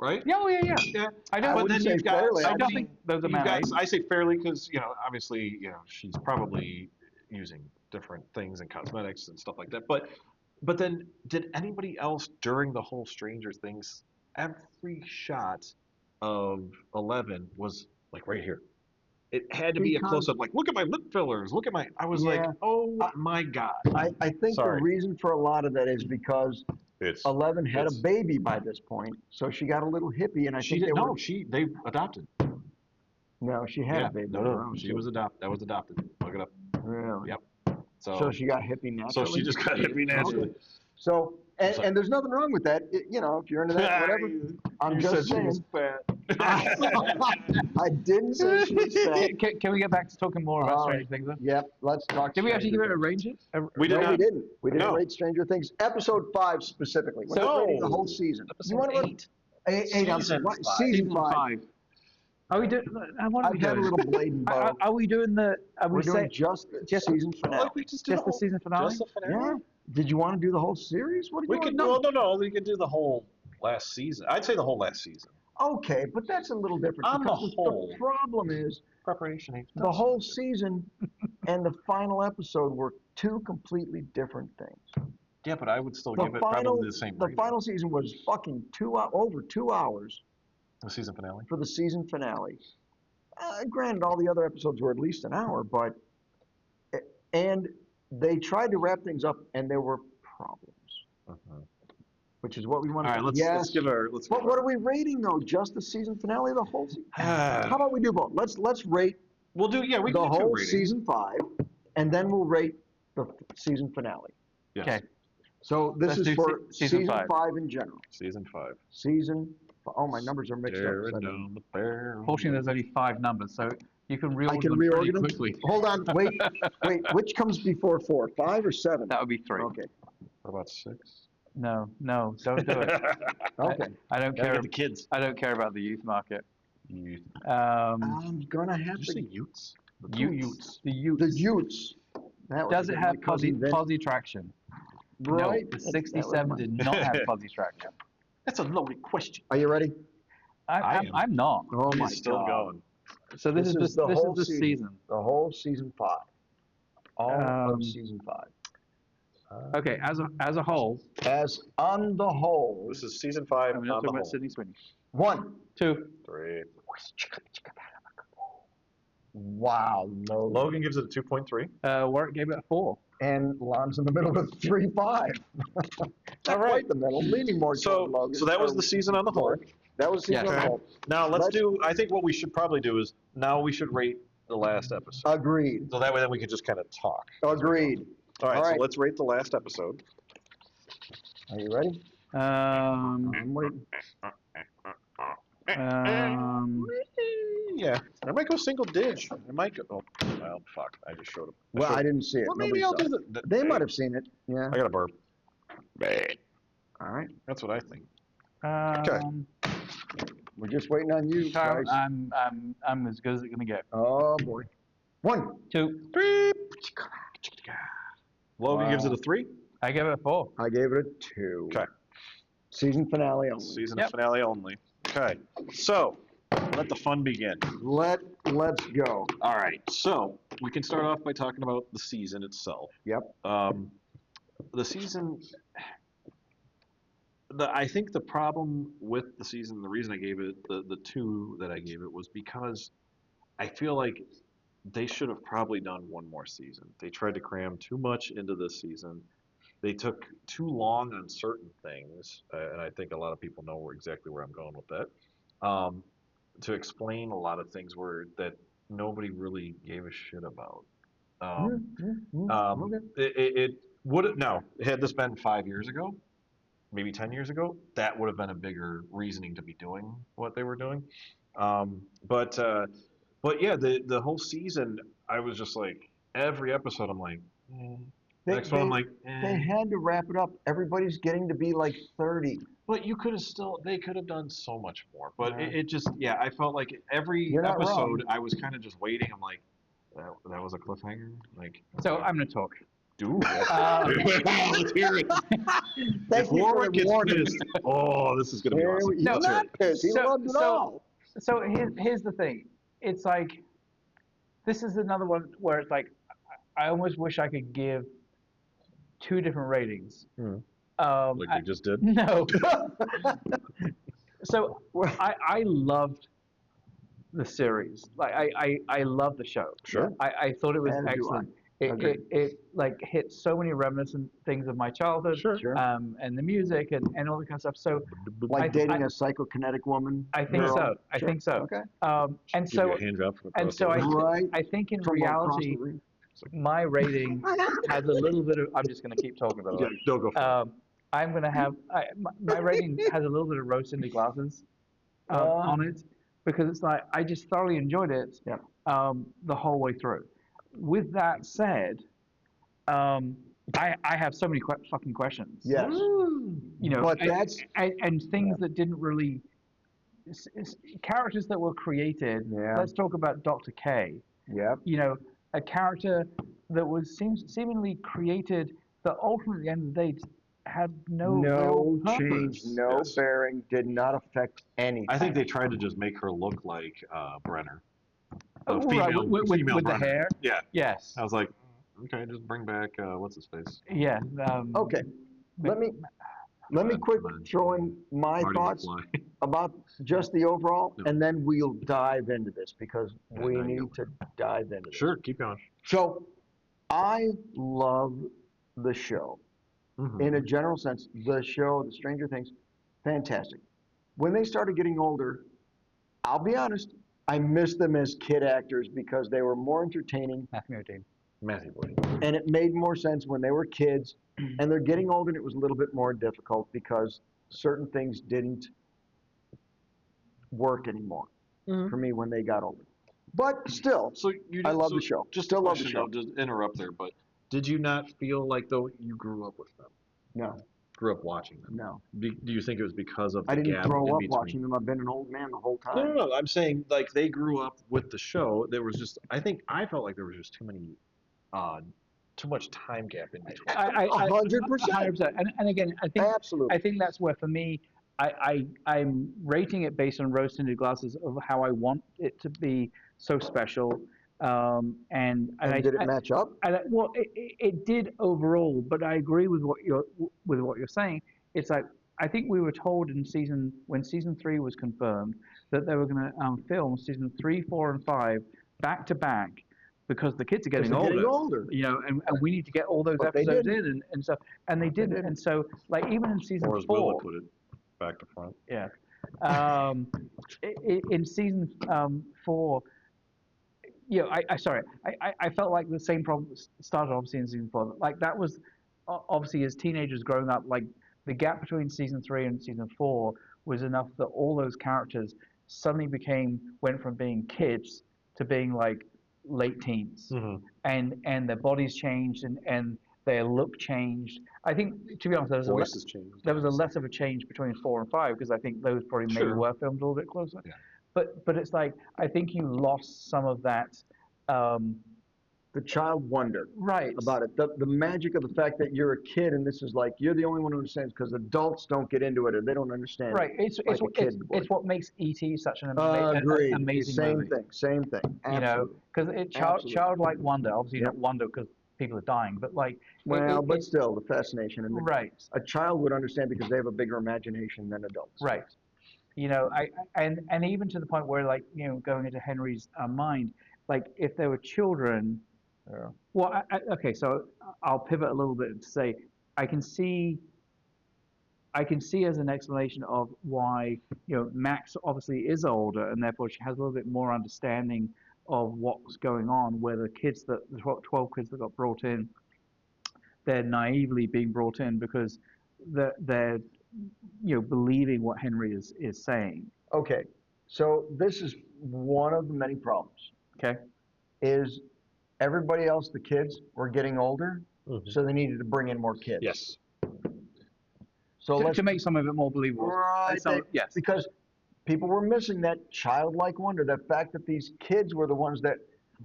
Speaker 2: right?
Speaker 1: yeah, oh, yeah.
Speaker 2: Yeah.
Speaker 1: I
Speaker 3: I
Speaker 1: don't.
Speaker 2: But
Speaker 3: wouldn't
Speaker 2: then
Speaker 3: say
Speaker 2: you've got
Speaker 3: fairly.
Speaker 1: I
Speaker 3: I
Speaker 1: don't
Speaker 3: mean,
Speaker 1: think those are
Speaker 2: you've got,
Speaker 1: man-made.
Speaker 2: I say fairly because, obviously, she's probably using different things and cosmetics and stuff like that. But then did anybody else during the whole Stranger Things, every shot of 11 was like right here. It had to be a
Speaker 3: because
Speaker 2: close up, like, look at my lip fillers, look at my, I was like,
Speaker 3: yeah,
Speaker 2: oh
Speaker 3: I,
Speaker 2: my God.
Speaker 3: I think the
Speaker 2: Sorry.
Speaker 3: reason for a lot of that is because
Speaker 2: It's
Speaker 3: 11 had a
Speaker 2: it's
Speaker 3: baby by this point, so she got a little hippie, and I
Speaker 2: she
Speaker 3: think they
Speaker 2: didn't
Speaker 3: were.
Speaker 2: no, they adopted.
Speaker 3: No, she had
Speaker 2: Yeah.
Speaker 3: a baby
Speaker 2: No,
Speaker 3: of
Speaker 2: no,
Speaker 3: her own.
Speaker 2: she
Speaker 3: So,
Speaker 2: was adopted. That was adopted. Look it up.
Speaker 3: really?
Speaker 2: Yep.
Speaker 3: So she got hippie
Speaker 2: So she
Speaker 3: naturally.
Speaker 2: just got hippie naturally.
Speaker 3: Okay. So, and,
Speaker 2: So-
Speaker 3: and there's nothing wrong with that. If you're into that, whatever. I'm
Speaker 2: You
Speaker 3: just
Speaker 2: said she
Speaker 3: saying.
Speaker 2: was fat.
Speaker 3: I didn't say she was fat.
Speaker 1: Can we get back to talking more about
Speaker 3: All
Speaker 1: Stranger
Speaker 3: right.
Speaker 1: Things then?
Speaker 3: Yep. Let's talk.
Speaker 1: Did we actually give
Speaker 3: Stranger
Speaker 1: it a
Speaker 3: Things.
Speaker 1: range?
Speaker 2: We did
Speaker 3: No,
Speaker 2: not.
Speaker 3: we didn't. We didn't
Speaker 2: No.
Speaker 3: rate Stranger Things. Episode 5 specifically. We're not rating the whole season.
Speaker 2: Episode
Speaker 3: You want to
Speaker 2: 8.
Speaker 3: eight? I'm
Speaker 2: Season
Speaker 3: what?
Speaker 2: 5.
Speaker 3: Season 5.
Speaker 1: Are we doing? What are we
Speaker 3: I've had a
Speaker 1: doing?
Speaker 3: little blade and bow.
Speaker 1: Are we doing the? Are we
Speaker 3: We're doing
Speaker 1: say,
Speaker 3: just the
Speaker 1: just-
Speaker 3: season finale.
Speaker 2: Like we just did
Speaker 1: just the season finale?
Speaker 2: Just the finale?
Speaker 3: Yeah. Did you want to do the whole series? What do you
Speaker 2: We
Speaker 3: want
Speaker 2: could
Speaker 3: to do?
Speaker 2: no. We could do the whole last season. I'd say the whole last season.
Speaker 3: Okay, but that's a little different.
Speaker 2: On the
Speaker 3: because
Speaker 2: whole.
Speaker 3: the problem is
Speaker 2: Preparation. Ain't
Speaker 3: the whole season and the final episode were two completely different things.
Speaker 2: Yeah, but I would still
Speaker 3: The
Speaker 2: give it
Speaker 3: final,
Speaker 2: probably the same
Speaker 3: the
Speaker 2: rating.
Speaker 3: final season was fucking over 2 hours
Speaker 2: The season finale.
Speaker 3: for the season finale. Granted, all the other episodes were at least an hour, but and they tried to wrap things up, and there were problems, which is what we want
Speaker 2: All
Speaker 3: to.
Speaker 2: right, let's
Speaker 3: yes.
Speaker 2: give our let's.
Speaker 3: But
Speaker 2: give
Speaker 3: what
Speaker 2: our-
Speaker 3: are we rating though? Just the season finale, or the whole season?
Speaker 2: Ah.
Speaker 3: How about we do both? Let's rate
Speaker 2: We'll do we
Speaker 3: the
Speaker 2: can do two
Speaker 3: whole
Speaker 2: ratings.
Speaker 3: season 5, and then we'll rate the season finale.
Speaker 2: Yes.
Speaker 1: Okay.
Speaker 3: So this
Speaker 1: Let's
Speaker 3: is
Speaker 1: do
Speaker 3: for
Speaker 1: season
Speaker 3: season
Speaker 1: 5.
Speaker 3: 5 in general.
Speaker 2: Season 5.
Speaker 3: Oh, my numbers are mixed up.
Speaker 2: Staring
Speaker 3: So I didn't-
Speaker 2: down the barrel.
Speaker 1: Fortunately, there's only 5 numbers, so you can
Speaker 3: I
Speaker 1: reorder
Speaker 3: can
Speaker 1: them pretty
Speaker 3: reorder them.
Speaker 1: quickly.
Speaker 3: Hold on, wait. Which comes before 4? 5 or 7?
Speaker 1: That would be 3.
Speaker 3: Okay.
Speaker 2: What about 6?
Speaker 1: No, don't do it.
Speaker 3: Okay.
Speaker 1: I don't
Speaker 2: Gotta
Speaker 1: care.
Speaker 2: get the kids.
Speaker 1: I don't care about the youth market.
Speaker 2: Youth.
Speaker 3: I'm gonna have
Speaker 2: Did you
Speaker 3: to.
Speaker 2: say Utes?
Speaker 1: The Utes.
Speaker 3: The Utes. That would
Speaker 1: Does it
Speaker 3: been
Speaker 1: have
Speaker 3: my cousin Vin.
Speaker 1: fuzzy traction?
Speaker 3: Right.
Speaker 1: No, the
Speaker 3: That was
Speaker 1: 67
Speaker 3: mine.
Speaker 1: did not have fuzzy traction.
Speaker 2: That's a loaded question.
Speaker 3: Are you ready?
Speaker 1: I'm,
Speaker 2: am.
Speaker 1: I'm not.
Speaker 3: Oh my
Speaker 2: He's still
Speaker 3: God.
Speaker 2: going.
Speaker 1: So this is
Speaker 3: This is the
Speaker 1: this
Speaker 3: whole
Speaker 1: is the
Speaker 3: season.
Speaker 1: season.
Speaker 3: The whole season 5. All
Speaker 1: Um,
Speaker 3: of season 5.
Speaker 1: Okay, as a whole,
Speaker 3: As on the whole.
Speaker 2: This is season 5
Speaker 1: I'm
Speaker 2: on
Speaker 1: not
Speaker 2: the
Speaker 1: talking about
Speaker 2: whole.
Speaker 1: Sydney Sweeney.
Speaker 3: 1.
Speaker 1: 2.
Speaker 2: 3.
Speaker 3: Wow, Logan.
Speaker 2: Logan gives it a 2.3.
Speaker 1: Warwick gave it a 4.
Speaker 3: And Lon's in the middle with 3.5. Not
Speaker 2: All right.
Speaker 3: quite the middle, leaning more toward Logan.
Speaker 2: So that was the season on the whole.
Speaker 3: That was season
Speaker 1: Yeah.
Speaker 3: on the
Speaker 2: Okay.
Speaker 3: whole.
Speaker 2: Now
Speaker 3: Let's-
Speaker 2: do. I think what we should probably do is now we should rate the last episode.
Speaker 3: Agreed.
Speaker 2: So that way then we can just kind of talk.
Speaker 3: Agreed.
Speaker 2: All right.
Speaker 3: All
Speaker 2: So
Speaker 3: right.
Speaker 2: let's rate the last episode.
Speaker 3: Are you ready? I'm waiting.
Speaker 2: Yeah. I might go single dig. I might go. Oh, well, fuck. I just showed up.
Speaker 3: Well, I didn't see it.
Speaker 2: Well,
Speaker 3: Nobody
Speaker 2: maybe I'll
Speaker 3: saw
Speaker 2: do
Speaker 3: it.
Speaker 2: the.
Speaker 3: They might have seen it. Yeah.
Speaker 2: I got a burp.
Speaker 3: All right.
Speaker 2: That's what I think.
Speaker 3: We're just waiting on you
Speaker 1: Kyle,
Speaker 3: guys.
Speaker 1: I'm as good as it's gonna get.
Speaker 3: Oh boy. 1.
Speaker 1: 2.
Speaker 2: 3. Logan gives it
Speaker 3: Wow.
Speaker 2: a 3.
Speaker 1: I gave it a 4.
Speaker 3: I gave it a 2.
Speaker 2: Okay.
Speaker 3: Season finale only.
Speaker 2: Season
Speaker 1: Yep.
Speaker 2: finale only. Okay. So let the fun begin.
Speaker 3: Let's go.
Speaker 2: All right. So we can start off by talking about the season itself.
Speaker 3: Yep.
Speaker 2: The season. I think the problem with the season, the reason I gave it the 2 that I gave it was because I feel like they should have probably done one more season. They tried to cram too much into this season. They took too long on certain things, and I think a lot of people know exactly where I'm going with that. To explain a lot of things that nobody really gave a shit about.
Speaker 3: Okay.
Speaker 2: It would now had this been 5 years ago, maybe 10 years ago, that would have been a bigger reasoning to be doing what they were doing. But yeah, the whole season, I was just like, every episode, I'm like,
Speaker 3: They,
Speaker 2: next one, I'm
Speaker 3: they,
Speaker 2: like,
Speaker 3: they had to wrap it up. Everybody's getting to be like 30.
Speaker 2: But they could have done so much more. But
Speaker 3: Yeah.
Speaker 2: it just, yeah, I felt like every
Speaker 3: You're not
Speaker 2: episode,
Speaker 3: wrong.
Speaker 2: I was kind of just waiting. I'm like, that was a cliffhanger. Like,
Speaker 1: So I'm going to talk.
Speaker 2: dude,
Speaker 1: Um,
Speaker 2: come on, let's hear it.
Speaker 3: Thank
Speaker 2: If
Speaker 3: you for
Speaker 2: Warwick
Speaker 3: the
Speaker 2: gets
Speaker 3: warning.
Speaker 2: pissed, oh, this is gonna be awesome.
Speaker 3: He's
Speaker 1: No,
Speaker 3: not pissed. He
Speaker 1: so-
Speaker 3: loved it
Speaker 1: so-
Speaker 3: all.
Speaker 1: So here's the thing. It's like, this is another one where it's like, I almost wish I could give two different ratings.
Speaker 2: Hmm. Like
Speaker 1: I-
Speaker 2: we just did.
Speaker 1: no. So I loved the series. Like I love the show.
Speaker 2: Sure.
Speaker 1: I thought it was
Speaker 3: As do I.
Speaker 1: excellent. It,
Speaker 3: Agreed.
Speaker 1: it like hit so many reminiscent things of my childhood.
Speaker 2: Sure.
Speaker 3: Sure.
Speaker 1: And the music and all that kind of stuff. So
Speaker 3: Like
Speaker 1: I-
Speaker 3: dating
Speaker 1: I-
Speaker 3: a psychokinetic woman.
Speaker 1: I think
Speaker 3: girl.
Speaker 1: so. I
Speaker 3: Sure.
Speaker 1: think so.
Speaker 3: Okay.
Speaker 1: And
Speaker 2: Give you
Speaker 1: so
Speaker 2: a hand job from
Speaker 1: and
Speaker 2: across
Speaker 1: so
Speaker 2: the
Speaker 1: I
Speaker 2: room.
Speaker 3: Right.
Speaker 1: I think in
Speaker 3: From across the
Speaker 1: reality
Speaker 3: room.
Speaker 1: my rating has a little bit of. I'm just going to keep talking about
Speaker 2: Yeah,
Speaker 1: it.
Speaker 2: don't go for it.
Speaker 1: I'm going to have my rating has a little bit of rose tinted glasses on it because it's like I just thoroughly enjoyed it
Speaker 3: Yeah.
Speaker 1: the whole way through. With that said, I have so many fucking questions.
Speaker 3: Yes.
Speaker 1: You know,
Speaker 3: But that's-
Speaker 1: and things that didn't really characters that were created.
Speaker 3: Yeah.
Speaker 1: Let's talk about Dr. K.
Speaker 3: Yep.
Speaker 1: You know, a character that was seemingly created that ultimately at the end of the day had no real
Speaker 3: change,
Speaker 1: purpose.
Speaker 3: no
Speaker 2: Yes.
Speaker 3: bearing, did not affect anything.
Speaker 2: I think they tried to just make her look like Brenner. A
Speaker 1: Oh,
Speaker 2: female,
Speaker 1: right, with
Speaker 2: female
Speaker 1: the
Speaker 2: Brenner.
Speaker 1: hair.
Speaker 2: Yeah.
Speaker 1: Yes.
Speaker 2: I was like, okay, just bring back what's his face?
Speaker 1: Yeah.
Speaker 3: Okay. Let me
Speaker 2: Come
Speaker 3: quick
Speaker 2: on.
Speaker 3: throw in my
Speaker 2: Marty
Speaker 3: thoughts
Speaker 2: McFly.
Speaker 3: about just the overall,
Speaker 2: No.
Speaker 3: and then we'll dive into this because
Speaker 2: Yeah,
Speaker 3: we
Speaker 2: now you
Speaker 3: need
Speaker 2: go.
Speaker 3: to dive into this.
Speaker 2: Sure, keep going.
Speaker 3: So, I love the show.
Speaker 2: Mhm.
Speaker 3: In a general sense, the show, the Stranger Things, fantastic. When they started getting older, I'll be honest, I miss them as kid actors because they were more entertaining
Speaker 2: Matthew Boyd.
Speaker 3: and it made more sense when they were kids. And they're getting older and it was a little bit more difficult because certain things didn't work anymore for me when they got older. But still,
Speaker 2: So you
Speaker 3: I
Speaker 2: did-
Speaker 3: love
Speaker 2: so
Speaker 3: the show.
Speaker 2: Just
Speaker 3: Still
Speaker 2: a
Speaker 3: love the
Speaker 2: question,
Speaker 3: show.
Speaker 2: though, just interrupt there, but did you not feel like though you grew up with them?
Speaker 3: no,
Speaker 2: Grew up watching them?
Speaker 3: no.
Speaker 2: Do you think it was because of the
Speaker 3: I didn't
Speaker 2: gap
Speaker 3: grow
Speaker 2: in
Speaker 3: up
Speaker 2: between?
Speaker 3: watching them. I've been an old man the whole
Speaker 2: No,
Speaker 3: time.
Speaker 2: no, no. I'm saying like they grew up with the show. There was just I felt like there was just too much time gap in between.
Speaker 3: 100%.
Speaker 1: 100%. And again, I think
Speaker 3: Absolutely.
Speaker 1: I think that's where for me, I'm rating it based on rose tinted glasses of how I want it to be so special. And
Speaker 3: And did it match up?
Speaker 1: well, it did overall, but I agree with what you're saying. It's like I think we were told when season 3 was confirmed that they were going to film season 3, 4, and 5 back to back because the kids are getting
Speaker 3: Because
Speaker 1: older.
Speaker 3: they're getting older.
Speaker 1: You know, and we need to get all those
Speaker 3: But they
Speaker 1: episodes
Speaker 3: didn't.
Speaker 1: in and stuff, and they didn't.
Speaker 3: didn't.
Speaker 1: And so, like even in season
Speaker 2: Or as Willa
Speaker 1: 4,
Speaker 2: put it, back to front.
Speaker 1: yeah, in season 4. You know, I felt like the same problem started obviously in season 4. Like that was obviously as teenagers growing up, like the gap between season 3 and season 4 was enough that all those characters suddenly went from being kids to being like late teens, and their bodies changed and their look changed. I think, to be honest,
Speaker 2: Voices changed.
Speaker 1: there was a less of a change between 4 and 5 because I think those probably maybe
Speaker 2: Sure.
Speaker 1: were filmed a little bit closer.
Speaker 2: Yeah.
Speaker 1: But it's like I think you lost some of that.
Speaker 3: The child wonder
Speaker 1: Right.
Speaker 3: about it. The magic of the fact that you're a kid and this is like, you're the only one who understands because adults don't get into it or they don't understand
Speaker 1: Right.
Speaker 3: it.
Speaker 1: It's
Speaker 3: like a kid would.
Speaker 1: it's what makes E.T. such an
Speaker 3: Agreed.
Speaker 1: amazing
Speaker 3: Same
Speaker 1: movie.
Speaker 3: thing. Same thing.
Speaker 1: You know,
Speaker 3: Absolutely.
Speaker 1: because
Speaker 3: Absolutely.
Speaker 1: childlike wonder. Obviously,
Speaker 3: Yep.
Speaker 1: not wonder because people are dying, but like.
Speaker 3: Well, but
Speaker 1: it's
Speaker 3: still, the fascination. And
Speaker 1: right.
Speaker 3: a child would understand because they have a bigger imagination than adults.
Speaker 1: Right. You know, and even to the point where like going into Henry's mind, like if there were children.
Speaker 3: Yeah.
Speaker 1: Well, okay, so I'll pivot a little bit to say I can see as an explanation of why Max obviously is older and therefore she has a little bit more understanding of what's going on. Where the 12 kids that got brought in, they're naively being brought in because they're believing what Henry is saying.
Speaker 3: Okay, so this is one of the many problems.
Speaker 1: Okay.
Speaker 3: Is everybody else, the kids, were getting older, so they needed to bring in more kids.
Speaker 2: Yes.
Speaker 3: So
Speaker 1: To make some of it more believable.
Speaker 3: right,
Speaker 1: Yes.
Speaker 3: because people were missing that childlike wonder, that fact that these kids were the ones that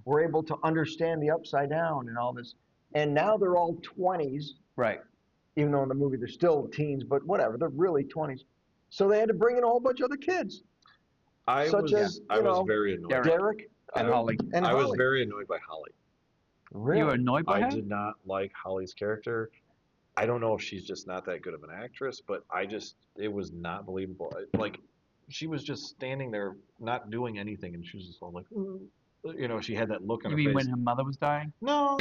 Speaker 3: were able to understand the upside down and all this. And now they're all 20s,
Speaker 1: Right.
Speaker 3: even though in the movie they're still teens, but whatever, they're really 20s. So they had to bring in a whole bunch of other kids,
Speaker 2: I
Speaker 3: such as,
Speaker 2: I
Speaker 3: you
Speaker 2: was
Speaker 3: know,
Speaker 2: very annoyed.
Speaker 3: Derek
Speaker 1: And Holly.
Speaker 3: And
Speaker 2: I was
Speaker 3: Holly.
Speaker 2: very annoyed by Holly.
Speaker 3: Really?
Speaker 1: You were annoyed by
Speaker 2: I
Speaker 1: her?
Speaker 2: did not like Holly's character. I don't know if she's just not that good of an actress, but it was not believable. Like, she was just standing there, not doing anything, and she was just all like, she had that look on
Speaker 1: You
Speaker 2: her
Speaker 1: mean
Speaker 2: face.
Speaker 1: when her mother was dying?
Speaker 2: No.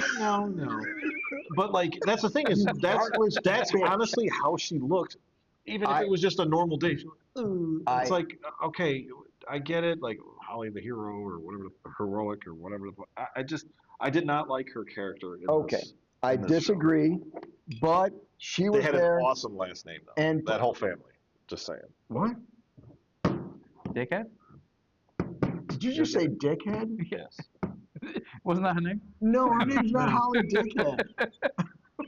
Speaker 2: But like, that's the thing is, that's honestly how she looked, even if it was just a normal day. She was like, "Ooh." It's like, okay, I get it, like Holly the hero or whatever, heroic or whatever. I did not like her character.
Speaker 3: I
Speaker 2: in this show.
Speaker 3: disagree, but she was
Speaker 2: They had
Speaker 3: there.
Speaker 2: an awesome last name though.
Speaker 3: And
Speaker 2: that whole family. Just saying.
Speaker 3: What?
Speaker 1: Dickhead?
Speaker 3: Did you just say dickhead?
Speaker 2: Yes.
Speaker 1: Wasn't that her name?
Speaker 3: No, her name's not Holly Dickhead.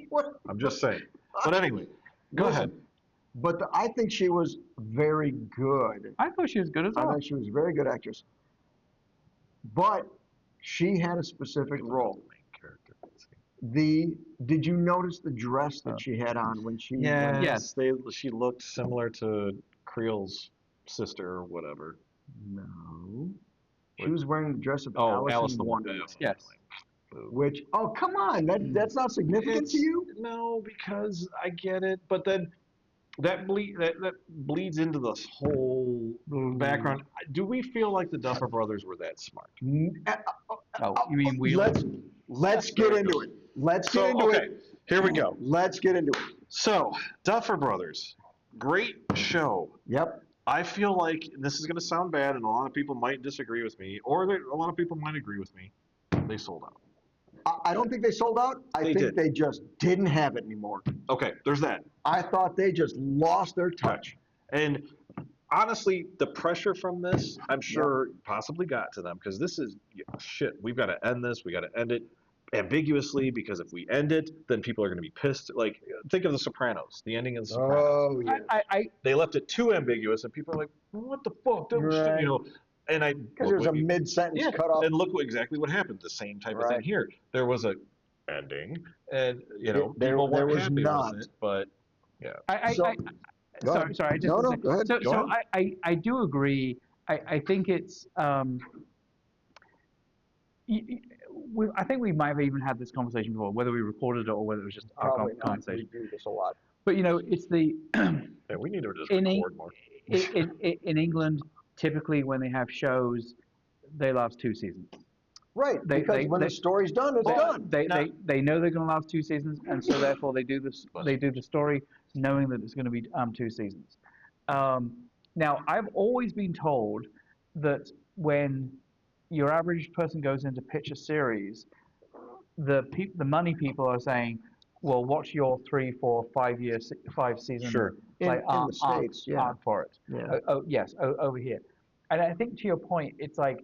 Speaker 3: What?
Speaker 2: I'm just saying. But anyway, go ahead.
Speaker 3: But I think she was very good.
Speaker 1: I thought she was good as
Speaker 3: I
Speaker 1: well.
Speaker 3: think she was a very good actress. But she had a specific role. Did you notice the dress that she had on when she?
Speaker 1: Yes.
Speaker 2: She looked similar to Creel's sister or whatever.
Speaker 3: No. She was wearing the dress of
Speaker 2: Alice
Speaker 3: Alice
Speaker 2: in
Speaker 3: in Wonderland.
Speaker 1: Yes.
Speaker 3: Which, oh, come on. That's not significant to you?
Speaker 2: No, because I get it, but then that bleeds into this whole background. Do we feel like the Duffer Brothers were that smart?
Speaker 1: Oh, you mean we?
Speaker 3: Let's get into it. Let's get into it.
Speaker 2: Here we go.
Speaker 3: Let's get into it.
Speaker 2: So, Duffer Brothers, great show.
Speaker 3: Yep.
Speaker 2: I feel like this is going to sound bad, and a lot of people might disagree with me, or a lot of people might agree with me. They sold out.
Speaker 3: I don't think they sold out. I think they just didn't have it anymore.
Speaker 2: Okay, there's that.
Speaker 3: I thought they just lost their touch.
Speaker 2: And honestly, the pressure from this, I'm sure, possibly got to them, because this is, shit, we've got to end this, we got to end it ambiguously, because if we end it, then people are going to be pissed. Like, think of The Sopranos, the ending of The Sopranos.
Speaker 3: Oh, yeah.
Speaker 2: They left it too ambiguous, and people are like, what the fuck? And
Speaker 3: because there's a mid-sentence cut off.
Speaker 2: And look exactly what happened. The same type of thing here. There was a ending, and people weren't happy with it. But yeah.
Speaker 1: Sorry. I just
Speaker 3: go ahead.
Speaker 1: So I do agree. I think it's. I think we might have even had this conversation before, whether we recorded it or whether it was just our conversation.
Speaker 3: We do this a lot.
Speaker 1: But it's the.
Speaker 2: Yeah, we need to just record more.
Speaker 1: In England, typically when they have shows, they last 2 seasons.
Speaker 3: Right, because when the story's done, it's done.
Speaker 1: They know they're going to last 2 seasons, and so therefore they do this. They do the story knowing that it's going to be 2 seasons. Now, I've always been told that when your average person goes in to pitch a series, the money people are saying, "Well, what's your 3, 4, 5 season
Speaker 3: in the States,
Speaker 1: arc for it?"
Speaker 3: Yeah.
Speaker 1: Yes, over here. And I think to your point, it's like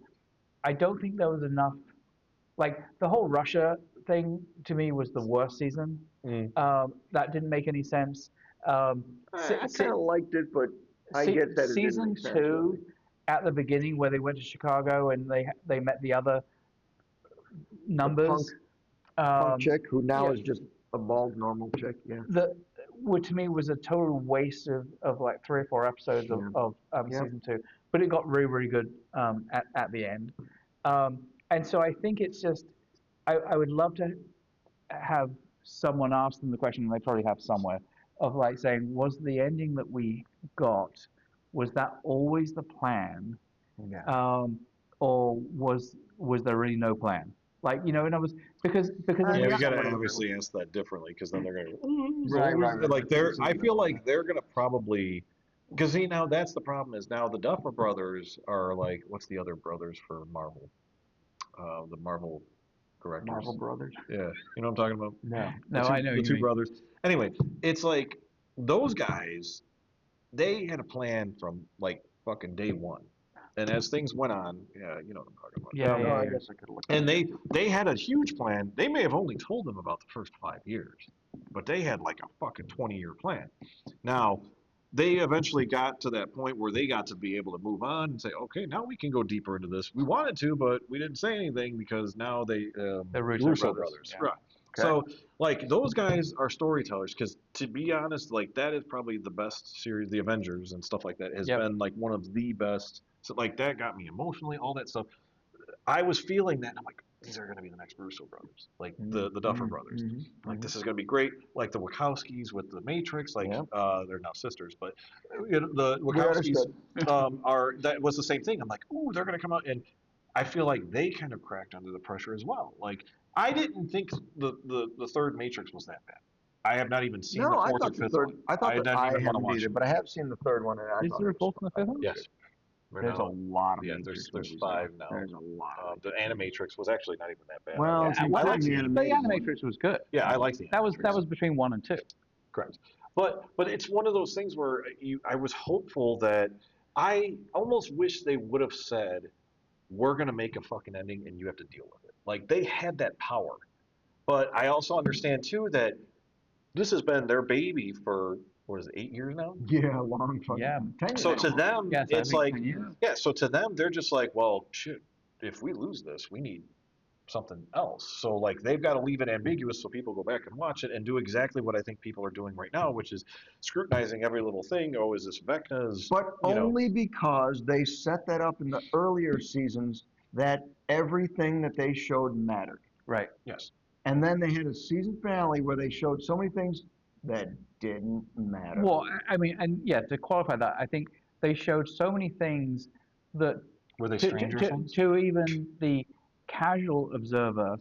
Speaker 1: I don't think there was enough. Like the whole Russia thing to me was the worst season. That didn't make any sense.
Speaker 3: I kind of liked it, but I get that it
Speaker 1: season
Speaker 3: didn't make
Speaker 1: 2
Speaker 3: sense,
Speaker 1: at the beginning where they went to Chicago and they met the other numbers.
Speaker 3: Punk chick who now is just a bald normal chick. Yeah.
Speaker 1: Which to me was a total waste of like 3 or 4 episodes of season 2, but it got really, really good at the end. And so I think it's just I would love to have someone ask them the question, and they probably have somewhere, of like saying, was the ending that we got, was that always the plan?
Speaker 3: Yeah.
Speaker 2: Oh,
Speaker 3: or was there really no plan? Like, you know, and I was because
Speaker 2: Yeah, we gotta obviously ask that differently, because then they're gonna
Speaker 3: Right.
Speaker 2: like I feel like they're gonna probably, because see, now that's the problem, is now the Duffer Brothers are like, what's the other brothers for Marvel? The Marvel directors.
Speaker 3: Marvel Brothers.
Speaker 2: Yeah, you know what I'm talking about?
Speaker 3: No.
Speaker 1: No, I know
Speaker 2: the
Speaker 1: you
Speaker 2: two
Speaker 1: mean.
Speaker 2: brothers. Anyway, it's like those guys they had a plan from like fucking day one. And as things went on, yeah, you know what I'm talking about.
Speaker 1: Yeah,
Speaker 3: No, I
Speaker 1: yeah.
Speaker 3: guess I could look.
Speaker 2: And they had a huge plan. They may have only told them about the first 5 years, but they had like a fucking 20-year plan. Now, they eventually got to that point where they got to be able to move on and say, okay, now we can go deeper into this. We wanted to, but we didn't say anything because now
Speaker 1: The
Speaker 2: Russo
Speaker 1: Russo
Speaker 2: brothers.
Speaker 1: yeah.
Speaker 2: Right. So, like, those guys are storytellers because, to be honest, like, that is probably the best series, The Avengers and stuff like that, has been, like, one of the best. So, like, that got me emotionally, all that stuff. I was feeling that, and I'm like, these are going to be the next Russo brothers, like the Duffer brothers. Like, this is going to be great. Like the Wachowskis with the Matrix, like they're now sisters, but you know, the Wachowskis that was the same thing. I'm like, ooh, they're going to come out, and I feel like they kind of cracked under the pressure as well. Like, I didn't think the third Matrix was that bad. I have not even seen the
Speaker 3: No, I
Speaker 2: fourth or
Speaker 3: thought the
Speaker 2: fifth
Speaker 3: third.
Speaker 2: one.
Speaker 3: I thought that
Speaker 2: didn't
Speaker 3: I
Speaker 2: even want to
Speaker 3: haven't
Speaker 2: watch
Speaker 3: either,
Speaker 2: it.
Speaker 3: but I have seen the third one, and I
Speaker 1: Is
Speaker 3: thought
Speaker 1: there a
Speaker 3: it was
Speaker 1: fourth and a fifth one?
Speaker 2: Yes. Right
Speaker 3: There's
Speaker 2: now.
Speaker 3: a lot of
Speaker 2: Yeah,
Speaker 3: Matrix
Speaker 2: there's
Speaker 3: movies
Speaker 2: 5 now.
Speaker 3: There's a lot.
Speaker 2: The Animatrix was actually not even that bad.
Speaker 3: Well,
Speaker 1: Yeah,
Speaker 3: see,
Speaker 1: well,
Speaker 3: I like
Speaker 1: actually,
Speaker 3: the
Speaker 1: the
Speaker 3: animated one.
Speaker 1: Animatrix was good.
Speaker 2: Yeah, I like the Animatrix.
Speaker 1: That was between 1 and 2.
Speaker 2: Correct. But it's one of those things where I was hopeful that I almost wish they would have said, we're going to make a fucking ending and you have to deal with it. Like, they had that power. But I also understand, too, that this has been their baby for, what is it, 8 years now?
Speaker 3: Yeah, long fucking.
Speaker 1: Yeah.
Speaker 3: 10
Speaker 2: So
Speaker 3: years.
Speaker 2: to them,
Speaker 1: Yes, I
Speaker 2: it's
Speaker 1: think
Speaker 2: like,
Speaker 1: 10 years.
Speaker 2: yeah, so to them, they're just like, well, shit, if we lose this, we need something else. So like they've got to leave it ambiguous so people go back and watch it and do exactly what I think people are doing right now, which is scrutinizing every little thing. Oh, is this Vecna's?
Speaker 3: But only because they set that up in the earlier seasons that everything that they showed mattered.
Speaker 1: Right.
Speaker 2: Yes.
Speaker 3: And then they had a season finale where they showed so many things that didn't matter.
Speaker 1: Well, I mean, and yeah, to qualify that, I think they showed so many things that
Speaker 2: Were they Stranger Things?
Speaker 1: to even the casual observer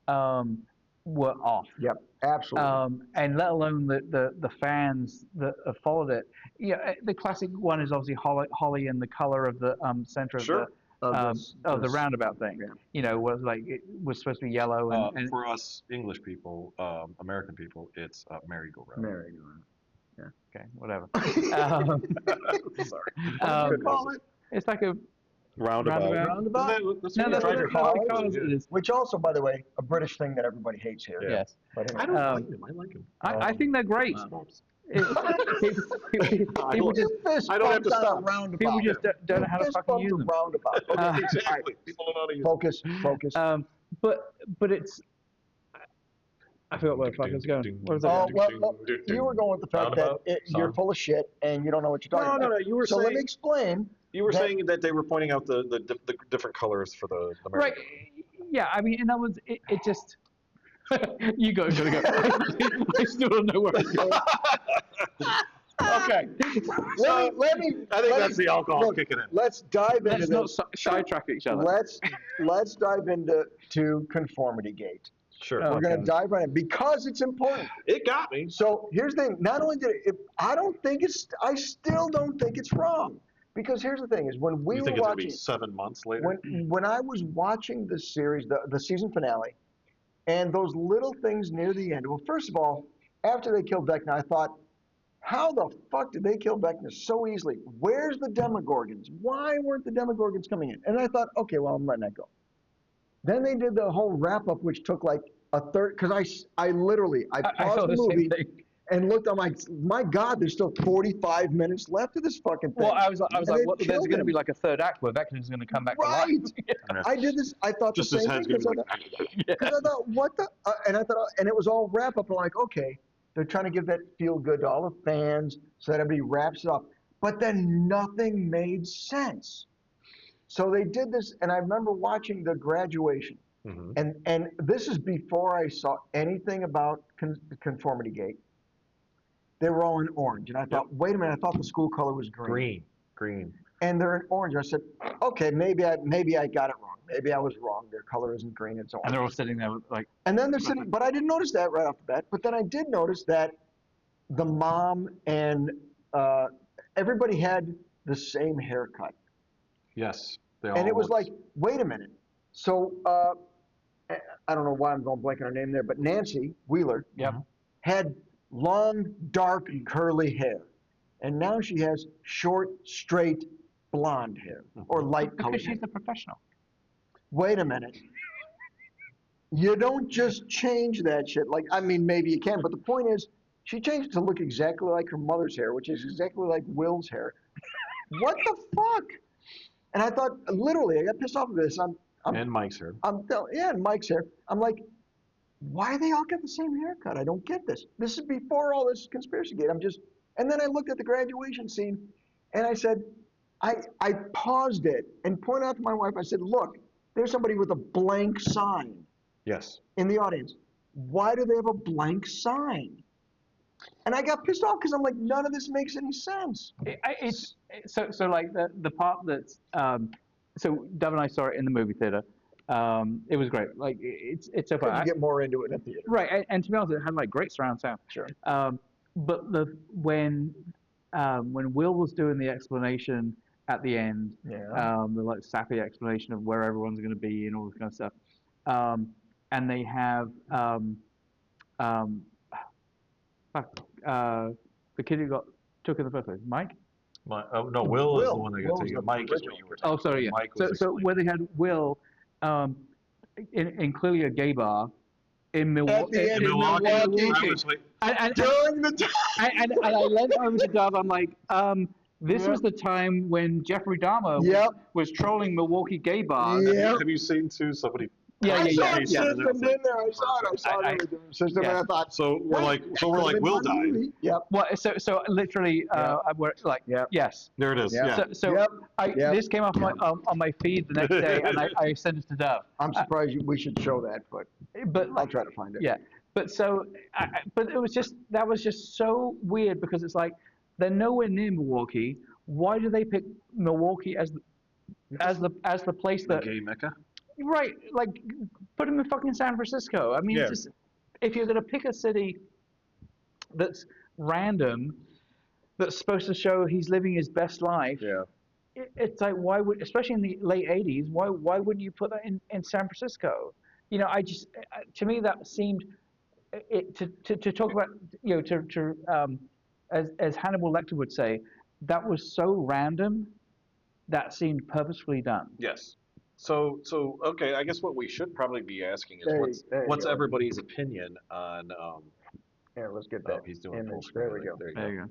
Speaker 1: were off.
Speaker 3: Yep, absolutely.
Speaker 1: And let alone the fans that have followed it. Yeah, the classic one is obviously Holly and the color of the center of
Speaker 2: Sure.
Speaker 1: the roundabout thing.
Speaker 3: Yeah.
Speaker 1: You know, was like it was supposed to be yellow and
Speaker 2: For us English people, American people, it's merry-go-round.
Speaker 3: Merry-go-round.
Speaker 1: okay, whatever.
Speaker 2: Sorry.
Speaker 1: It's like a
Speaker 2: Roundabout.
Speaker 3: Roundabout?
Speaker 2: That's
Speaker 1: no,
Speaker 2: what
Speaker 1: that's
Speaker 2: Drive
Speaker 1: what
Speaker 2: your
Speaker 1: it
Speaker 2: car.
Speaker 1: calls it is.
Speaker 3: Which also, by the way, a British thing that everybody hates here.
Speaker 2: Yeah.
Speaker 1: Yes,
Speaker 3: But
Speaker 2: I
Speaker 3: anyway.
Speaker 2: don't mind them. I like them.
Speaker 1: I think they're great. People just
Speaker 2: I don't have to stop.
Speaker 3: Roundabout.
Speaker 1: people just don't know how to
Speaker 3: Fist
Speaker 1: fucking
Speaker 3: bump
Speaker 1: use
Speaker 3: to
Speaker 1: them.
Speaker 3: roundabout. Okay,
Speaker 2: Exactly. People don't know how to use them.
Speaker 3: focus.
Speaker 1: But it's I forgot where the fuck I was going. What was I
Speaker 3: Oh,
Speaker 1: going?
Speaker 3: well, you were going with the fact that you're full of shit and you don't know what you're talking about.
Speaker 2: No. You were
Speaker 3: So let me
Speaker 2: saying
Speaker 3: explain.
Speaker 2: you were
Speaker 3: that-
Speaker 2: saying that they were pointing out the different colors for the
Speaker 1: Right. Yeah, I mean, and that was it just you go. I still don't know where I'm going.
Speaker 3: Okay. Let me.
Speaker 2: I think that's the alcohol
Speaker 3: look,
Speaker 2: kicking in.
Speaker 3: Let's dive
Speaker 1: Let's
Speaker 3: into
Speaker 1: not
Speaker 3: this.
Speaker 1: sidetrack each other.
Speaker 3: Let's dive into conformity gate.
Speaker 2: Sure.
Speaker 1: Oh.
Speaker 3: We're going
Speaker 1: Okay.
Speaker 3: to dive right in because it's important.
Speaker 2: It got me.
Speaker 3: So here's the thing. Not only did it, I still don't think it's wrong. Because here's the thing: is when we
Speaker 2: You
Speaker 3: were
Speaker 2: think it's going to
Speaker 3: watching,
Speaker 2: be 7 months later?
Speaker 3: when I was watching the series, the season finale, and those little things near the end. Well, first of all, after they killed Vecna, I thought, how the fuck did they kill Vecna so easily? Where's the Demogorgons? Why weren't the Demogorgons coming in? And I thought, okay, well, I'm letting that go. Then they did the whole wrap up, which took like a third, because I literally paused
Speaker 1: thought
Speaker 3: the
Speaker 1: same
Speaker 3: movie
Speaker 1: thing.
Speaker 3: and looked. I'm like, my God, there's still 45 minutes left of this fucking thing.
Speaker 1: Well, I was like,
Speaker 3: And
Speaker 1: what,
Speaker 3: they
Speaker 1: there's
Speaker 3: killed
Speaker 1: going to
Speaker 3: him.
Speaker 1: be like a third act where Vecna's going to come back
Speaker 3: Right.
Speaker 1: to life.
Speaker 3: I did this. I thought
Speaker 2: Just
Speaker 3: the
Speaker 2: his
Speaker 3: same
Speaker 2: head's
Speaker 3: thing
Speaker 2: going to
Speaker 3: because
Speaker 2: be like,
Speaker 3: I thought, what the? And I thought, and it was all wrap up. I'm like, okay, they're trying to give that feel good to all the fans, so that everybody wraps it up. But then nothing made sense. So they did this, and I remember watching The Graduation, and this is before I saw anything about Conformity Gate. They were all in orange, and I thought, wait a minute, I thought the school color was green.
Speaker 2: Green.
Speaker 3: And they're in orange. I said, okay, maybe I got it wrong. Maybe I was wrong. Their color isn't green, it's orange.
Speaker 1: And they're all sitting there with, like,
Speaker 3: And then they're sitting, but I didn't notice that right off the bat. But then I did notice that the mom and everybody had the same haircut.
Speaker 2: Yes.
Speaker 3: And it was like, wait a minute. So I don't know why I'm going blank on her name there, but Nancy Wheeler
Speaker 1: Yep.
Speaker 3: had long, dark, curly hair. and now she has short, straight, blonde hair or light colored
Speaker 1: Because
Speaker 3: hair.
Speaker 1: she's a professional.
Speaker 3: Wait a minute. You don't just change that shit. Like, I mean, maybe you can, but the point is, she changed it to look exactly like her mother's hair, which is exactly like Will's hair. What the fuck? And I thought, literally, I got pissed off at this.
Speaker 2: And Mike's here.
Speaker 3: Yeah, and Mike's hair. I'm like, why they all get the same haircut? I don't get this. This is before all this conspiracy gate. And then I looked at the graduation scene, and I said, I paused it and pointed out to my wife. I said, look, there's somebody with a blank sign
Speaker 2: Yes.
Speaker 3: in the audience. Why do they have a blank sign? And I got pissed off because I'm like, none of this makes any sense.
Speaker 1: So like the part that's so Dove and I saw it in the movie theater. It was great. Like it's so far.
Speaker 3: You get more into it at the theater.
Speaker 1: Right, and to be honest, it had like great surround sound.
Speaker 3: Sure.
Speaker 1: But when Will was doing the explanation at the end,
Speaker 3: Yeah.
Speaker 1: the like sappy explanation of where everyone's going to be and all this kind of stuff, and they have the kid who got took in the first place, Mike.
Speaker 2: No, Will is the one that got
Speaker 3: Will's
Speaker 2: taken.
Speaker 3: the
Speaker 2: Mike is what
Speaker 3: original.
Speaker 2: you were talking
Speaker 1: Oh, sorry, yeah.
Speaker 2: Mike
Speaker 1: So
Speaker 2: was
Speaker 1: where they had Will, in clearly a gay bar in Milwaukee.
Speaker 3: At the end
Speaker 2: in
Speaker 3: in
Speaker 2: Milwaukee.
Speaker 3: Milwaukee.
Speaker 2: I was like,
Speaker 1: And
Speaker 3: During the time.
Speaker 1: and I leaned over to Dove. I'm like, this
Speaker 3: Yep.
Speaker 1: was the time when Jeffrey Dahmer
Speaker 3: Yep.
Speaker 1: was trolling Milwaukee gay bars.
Speaker 3: Yep.
Speaker 2: have you seen somebody?
Speaker 1: Yeah,
Speaker 3: I
Speaker 1: yeah,
Speaker 3: saw
Speaker 1: yeah,
Speaker 3: the
Speaker 1: yeah.
Speaker 3: system, didn't I? I saw it. I saw
Speaker 1: I-
Speaker 3: it in the system,
Speaker 1: yeah.
Speaker 3: and I thought,
Speaker 2: So we're like, Will died.
Speaker 3: Yep.
Speaker 1: Well, so literally, we're like,
Speaker 3: Yep.
Speaker 1: yes.
Speaker 2: There it is.
Speaker 3: Yeah.
Speaker 2: Yeah.
Speaker 1: So
Speaker 3: Yep. Yep.
Speaker 1: this came off my on my feed the next day, and I sent it to Dove.
Speaker 3: I'm surprised we should show that, but
Speaker 1: But
Speaker 3: I'll
Speaker 1: like,
Speaker 3: try to find it.
Speaker 1: yeah, but so, but it was that was just so weird because it's like they're nowhere near Milwaukee. Why do they pick Milwaukee as the place that
Speaker 2: Gay Mecca.
Speaker 1: right? Like, put him in fucking San Francisco. I mean,
Speaker 2: Yeah.
Speaker 1: just if you're gonna pick a city that's random, that's supposed to show he's living his best life.
Speaker 2: Yeah.
Speaker 1: It's like why would, especially in the late '80s, why wouldn't you put that in San Francisco? You know, I just to me that seemed to talk about, you know, as Hannibal Lecter would say, that was so random that seemed purposefully done.
Speaker 2: Yes. So okay. I guess what we should probably be asking is
Speaker 3: There you
Speaker 2: what's
Speaker 3: go.
Speaker 2: everybody's opinion on
Speaker 3: Here, let's get
Speaker 2: oh,
Speaker 3: that
Speaker 2: he's doing
Speaker 3: image.
Speaker 2: full screen.
Speaker 3: There we go.
Speaker 2: There you
Speaker 1: There
Speaker 2: go.
Speaker 1: you go.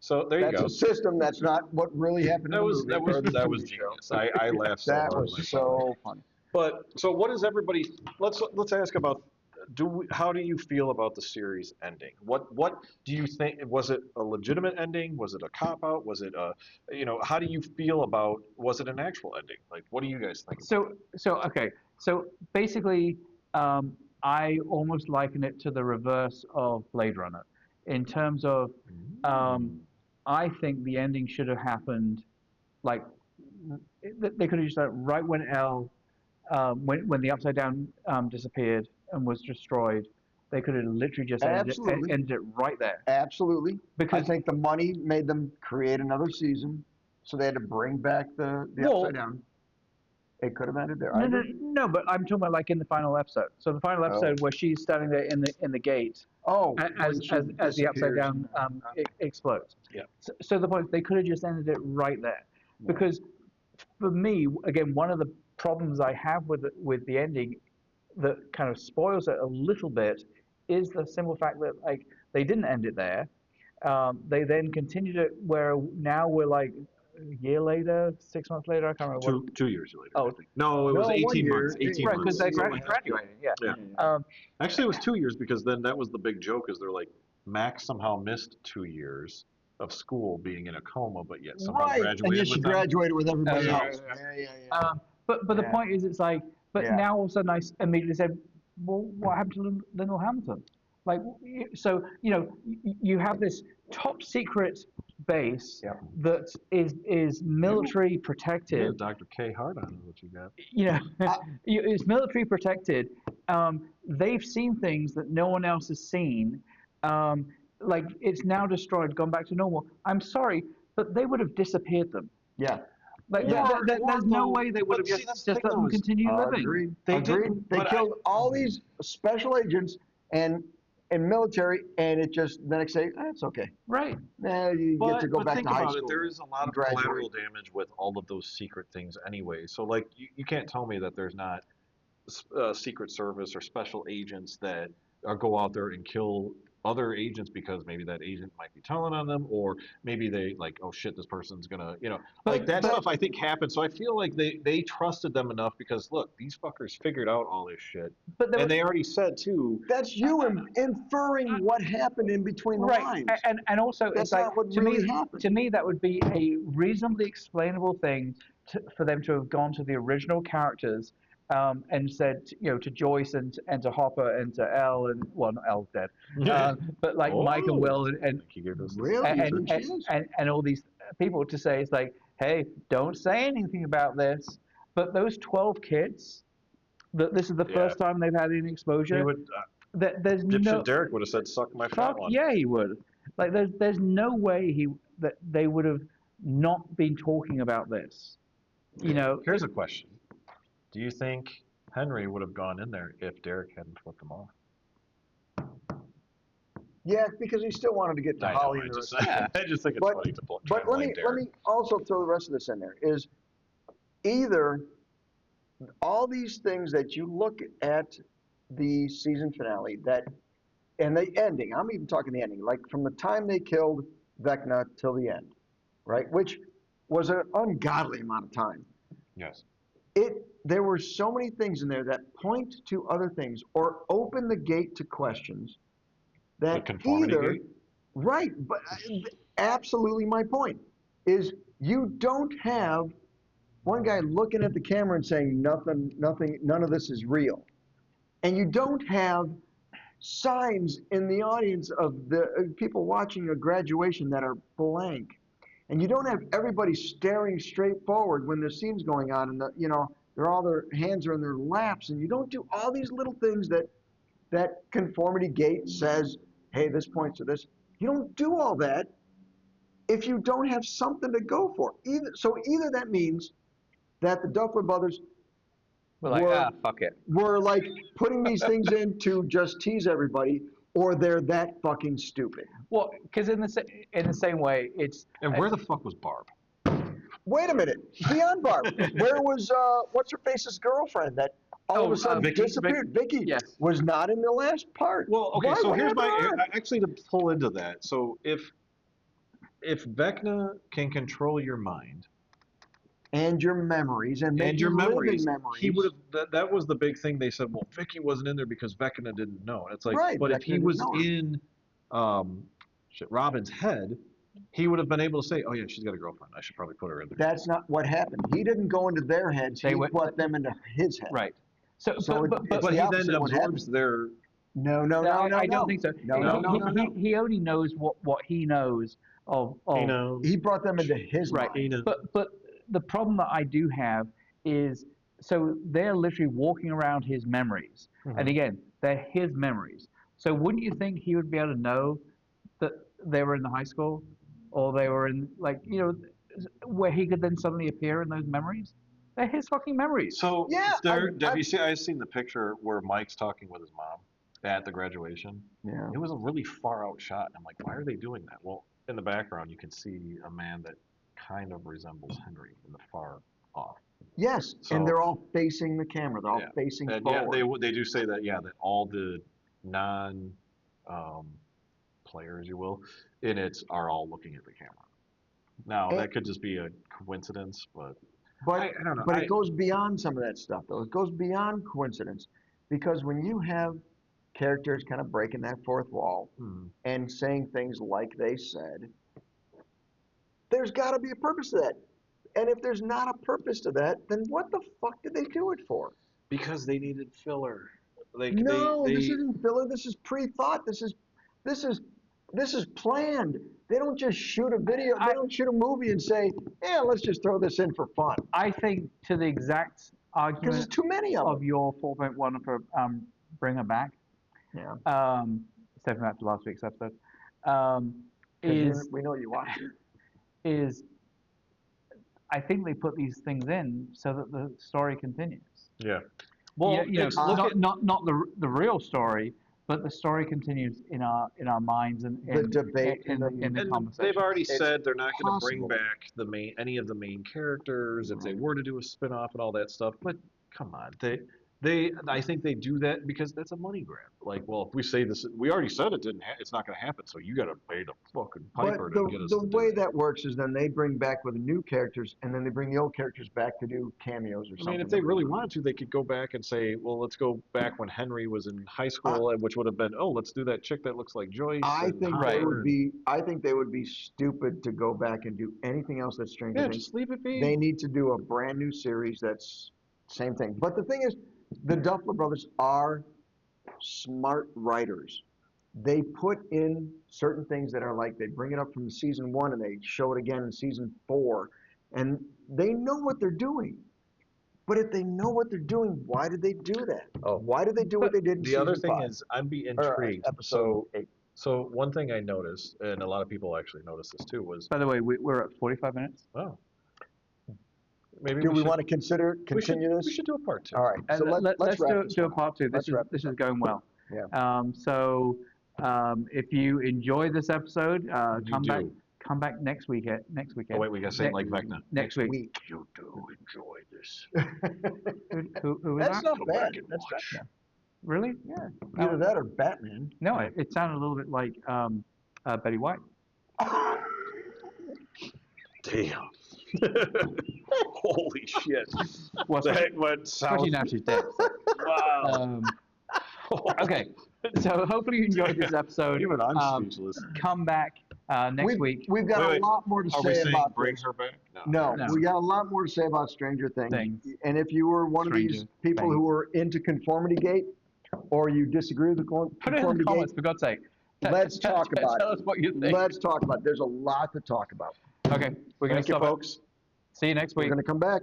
Speaker 2: So there you
Speaker 3: That's
Speaker 2: go.
Speaker 3: a system. That's not what really happened.
Speaker 2: That
Speaker 3: in
Speaker 2: was
Speaker 3: the movie or the
Speaker 2: that was
Speaker 3: TV show.
Speaker 2: genius. I laughed so
Speaker 3: That
Speaker 2: hard when I
Speaker 3: was
Speaker 2: saw that.
Speaker 3: so funny.
Speaker 2: But so what is everybody? Let's ask about. How do you feel about the series ending? What do you think? Was it a legitimate ending? Was it a cop out? Was it a, you know, how do you feel about? Was it an actual ending? Like, what do you guys think?
Speaker 1: So okay. So basically, I almost liken it to the reverse of Blade Runner, in terms of I think the ending should have happened, like they could have just done it right when when the Upside Down disappeared and was destroyed. They could have literally just
Speaker 3: Absolutely.
Speaker 1: ended it right there.
Speaker 3: Absolutely. I
Speaker 1: Because
Speaker 3: think the money made them create another season, so they had to bring back the
Speaker 1: Well-
Speaker 3: Upside Down. It could have ended there. I
Speaker 1: no,
Speaker 3: agree.
Speaker 1: but I'm talking about like in the final episode. So the final episode where she's standing there in the gate
Speaker 3: Oh,
Speaker 1: as
Speaker 3: when she
Speaker 1: the Upside
Speaker 3: disappears.
Speaker 1: Down explodes.
Speaker 2: Yeah.
Speaker 1: So the point is they could have just ended it right there, because for me, again, one of the problems I have with the ending that kind of spoils it a little bit is the simple fact that like they didn't end it there. They then continued it where now we're like a year later, 6 months later, I can't remember.
Speaker 2: 2 years later.
Speaker 1: Oh.
Speaker 2: I think. No, it was
Speaker 3: No,
Speaker 2: 18
Speaker 3: 1
Speaker 2: months.
Speaker 3: year.
Speaker 2: 18
Speaker 1: Right,
Speaker 2: months.
Speaker 1: because they're graduating. Yeah.
Speaker 2: Yeah. Actually, it was 2 years because then that was the big joke. Is they're like Max somehow missed 2 years of school being in a coma, but yet somehow
Speaker 3: Right, and
Speaker 2: graduated
Speaker 3: yet she
Speaker 2: with them.
Speaker 3: graduated with everybody
Speaker 1: Yeah,
Speaker 3: else. Yeah.
Speaker 1: But the
Speaker 3: Yeah.
Speaker 1: point is, it's like, but
Speaker 3: Yeah.
Speaker 1: now all of a sudden I immediately said, well, what happened to Lionel Hamilton? Like, so you know, you have this top secret base
Speaker 3: Yeah.
Speaker 1: that is military
Speaker 2: Yeah,
Speaker 1: protected.
Speaker 2: Dr. K. Hart on is what you got.
Speaker 1: You know, it's military protected. They've seen things that no one else has seen. Like it's now destroyed, gone back to normal. I'm sorry, but they would have disappeared them.
Speaker 3: Yeah.
Speaker 1: Like
Speaker 2: Or-
Speaker 1: there's no
Speaker 2: or
Speaker 1: way they would
Speaker 2: but
Speaker 1: have
Speaker 2: see, that's
Speaker 1: just
Speaker 2: the
Speaker 1: let
Speaker 2: thing,
Speaker 1: them
Speaker 2: though, is-
Speaker 1: continue living.
Speaker 3: Agreed.
Speaker 2: They
Speaker 3: Agreed.
Speaker 2: didn't,
Speaker 3: They
Speaker 2: but
Speaker 3: killed all these special agents, and in military, and it just the next day, it's okay.
Speaker 1: Right.
Speaker 3: Nah, you get to go back
Speaker 2: think
Speaker 3: to high
Speaker 2: about
Speaker 3: school.
Speaker 2: it, there is a lot
Speaker 3: and
Speaker 2: of
Speaker 3: graduate.
Speaker 2: collateral damage with all of those secret things anyway. So like you can't tell me that there's not Secret Service or special agents that go out there and kill other agents because maybe that agent might be telling on them, or maybe they like, oh shit, this person's gonna, like that stuff I think happened. So I feel like they trusted them enough because look, these fuckers figured out all this shit, and they already said too.
Speaker 3: That's you inferring what happened in between the lines.
Speaker 1: And also
Speaker 3: That's
Speaker 1: it's like
Speaker 3: not what
Speaker 1: to
Speaker 3: really
Speaker 1: me
Speaker 3: happened.
Speaker 1: to me that would be a reasonably explainable thing for them to have gone to the original characters and said, to Joyce and to Hopper and to Elle and well, not Elle's dead, but like Mike and Will and
Speaker 3: Really?
Speaker 1: and all these people to say it's like, hey, don't say anything about this. But those 12 kids, that this is the first time they've had any exposure.
Speaker 2: He would,
Speaker 1: There's no.
Speaker 2: Derek would have said, "Suck my fat one."
Speaker 1: Yeah, he would. Like there's no way that they would have not been talking about this.
Speaker 2: Here's a question. Do you think Henry would have gone in there if Derek hadn't flipped him off?
Speaker 3: Yeah, because he still wanted to get to Holly.
Speaker 2: I just think it's funny to play.
Speaker 3: But let me also throw the rest of this in there. Is either all these things that you look at the season finale and the ending. I'm even talking the ending, like from the time they killed Vecna till the end, right? Which was an ungodly amount of time.
Speaker 2: Yes.
Speaker 3: There were so many things in there that point to other things or open the gate to questions that
Speaker 2: the conformity gate?
Speaker 3: Right, but absolutely my point is you don't have one guy looking at the camera and saying none of this is real. And you don't have signs in the audience of the people watching a graduation that are blank. And you don't have everybody staring straight forward when the scene's going on and they're all their hands are in their laps, and you don't do all these little things that conformity gate says, hey, this points to this. You don't do all that if you don't have something to go for. Either that means that the Duffler brothers
Speaker 1: fuck it.
Speaker 3: were like putting these things in to just tease everybody, or they're that fucking stupid.
Speaker 1: Well, because in the same way, it's
Speaker 2: and where the fuck was Barb?
Speaker 3: Wait a minute, beyond Barb, where was what's her face's girlfriend that all of a sudden disappeared? Vicky was not in the last part.
Speaker 2: Well, okay, so here's actually to pull into that. So if Vecna can control your mind
Speaker 3: and your memories and your memories,
Speaker 2: he would have. That was the big thing. They said, well, Vicky wasn't in there because Vecna didn't know. And it's like,
Speaker 3: right,
Speaker 2: but
Speaker 3: Vecna
Speaker 2: if he was in Robin's head, he would have been able to say, oh yeah, she's got a girlfriend. I should probably put her in there.
Speaker 3: That's not what happened. He didn't go into their heads. He put them into his head.
Speaker 1: Right.
Speaker 2: But he then absorbs their.
Speaker 3: No.
Speaker 1: I don't think so.
Speaker 3: No.
Speaker 1: He only knows what he knows of.
Speaker 3: He brought them into his mind.
Speaker 1: But the problem that I do have is, so they're literally walking around his memories, and again, they're his memories. So wouldn't you think he would be able to know that they were in the high school, or they were in where he could then suddenly appear in those memories? They're his fucking memories.
Speaker 2: So I've seen the picture where Mike's talking with his mom at the graduation.
Speaker 3: Yeah.
Speaker 2: It was a really far out shot. And I'm like, why are they doing that? Well, in the background, you can see a man that kind of resembles Henry in the far off.
Speaker 3: Yes, and they're all facing the camera. They're all facing forward.
Speaker 2: Yeah, they do say that. Yeah, that all the non players, you will, in it are all looking at the camera. Now that could just be a coincidence, but I don't know.
Speaker 3: But it goes beyond some of that stuff, though. It goes beyond coincidence, because when you have characters kind of breaking that fourth wall and saying things like they said, there's got to be a purpose to that. And if there's not a purpose to that, then what the fuck did they do it for?
Speaker 2: Because they needed filler.
Speaker 3: This isn't filler. This is pre-thought. This is planned. They don't just shoot a video. They don't shoot a movie and say, "Yeah, let's just throw this in for fun."
Speaker 1: I think to the exact argument
Speaker 3: because there's too many of
Speaker 1: your 4.1 for Bring Her Back.
Speaker 3: Yeah.
Speaker 1: Stepping back to last week's episode.
Speaker 3: We know you watch it.
Speaker 1: Is I think they put these things in so that the story continues.
Speaker 2: Yeah.
Speaker 1: Well, not the real story, but the story continues in our minds and
Speaker 3: The debate
Speaker 1: in the
Speaker 2: And
Speaker 1: conversation.
Speaker 2: they've already
Speaker 3: It's
Speaker 2: said they're not going to bring
Speaker 3: possible.
Speaker 2: back any of the main characters if they were to do a spin-off and all that stuff. But come on, I think they do that because that's a money grab. Like, well, if we say this, we already said it's not going to happen, so you got to pay the fucking
Speaker 3: But
Speaker 2: piper to get us.
Speaker 3: the
Speaker 2: to
Speaker 3: way
Speaker 2: Disney.
Speaker 3: that works is then they bring back with the new characters, and then they bring the old characters back to do cameos or
Speaker 2: I
Speaker 3: something.
Speaker 2: mean, if they really wanted to, they could go back and say, well, let's go back when Henry was in high school, and which would have been, oh, let's do that chick that looks like Joyce.
Speaker 3: I
Speaker 2: and
Speaker 3: think
Speaker 1: Right.
Speaker 3: they
Speaker 2: Hopper
Speaker 3: would be. I think they would be stupid to go back and do anything else that's Stranger
Speaker 2: Yeah,
Speaker 3: Things.
Speaker 2: just leave it be.
Speaker 3: They need to do a brand new series that's same thing. But the thing is, the Duffler brothers are smart writers. They put in certain things that are like they bring it up from season 1 and they show it again in season 4, and they know what they're doing. But if they know what they're doing, why did they do that?
Speaker 2: Oh.
Speaker 3: Why did they do what they did in
Speaker 2: The
Speaker 3: season
Speaker 2: other thing
Speaker 3: 5?
Speaker 2: is, I'd be
Speaker 3: Or,
Speaker 2: intrigued.
Speaker 3: episode 8.
Speaker 2: So one thing I noticed, and a lot of people actually noticed this too, was,
Speaker 1: By the way, we're at 45 minutes.
Speaker 2: oh, maybe
Speaker 3: Do we
Speaker 2: should,
Speaker 3: want to continue this?
Speaker 2: We should do a part 2.
Speaker 3: All right, so let's wrap this
Speaker 1: do a
Speaker 3: one up.
Speaker 1: part 2.
Speaker 3: Let's wrap
Speaker 1: This is going well.
Speaker 3: Yeah.
Speaker 1: If you enjoy this episode,
Speaker 2: You do.
Speaker 1: come back next weekend.
Speaker 2: Oh wait, we gotta say it like Vecna.
Speaker 1: Next week.
Speaker 2: You do enjoy this.
Speaker 1: Who is
Speaker 3: That's
Speaker 1: that?
Speaker 3: not bad.
Speaker 2: and
Speaker 3: That's
Speaker 2: watch.
Speaker 3: Batman.
Speaker 1: Really?
Speaker 3: Yeah. Either that or Batman.
Speaker 1: No, it sounded a little bit like Betty White.
Speaker 2: Damn. Holy shit.
Speaker 1: Well,
Speaker 2: That went
Speaker 1: especially
Speaker 2: south.
Speaker 1: now she's dead.
Speaker 2: Wow.
Speaker 1: Okay, so hopefully you enjoyed this episode.
Speaker 2: Even I'm speechless.
Speaker 1: Come back next week.
Speaker 3: We've got
Speaker 2: Wait.
Speaker 3: a lot more to
Speaker 2: Are we
Speaker 3: say
Speaker 2: saying
Speaker 3: about
Speaker 2: bring
Speaker 3: this.
Speaker 2: her back?
Speaker 3: No,
Speaker 1: No.
Speaker 3: we got a lot more to say about Stranger Things.
Speaker 1: Things.
Speaker 3: And if you were one of these
Speaker 1: Stranger
Speaker 3: people who
Speaker 1: Things.
Speaker 3: were into Conformity Gate, or you disagree with the
Speaker 1: Put it in
Speaker 3: Conformity
Speaker 1: the comments,
Speaker 3: Gate,
Speaker 1: for God's sake.
Speaker 3: let's talk about
Speaker 1: Tell
Speaker 3: it.
Speaker 1: us what you think.
Speaker 3: Let's talk about it. There's a lot to talk about.
Speaker 1: Okay, we're going to
Speaker 2: Thank you,
Speaker 1: stop it.
Speaker 2: folks.
Speaker 1: See you next
Speaker 3: We're
Speaker 1: week.
Speaker 3: going to come back.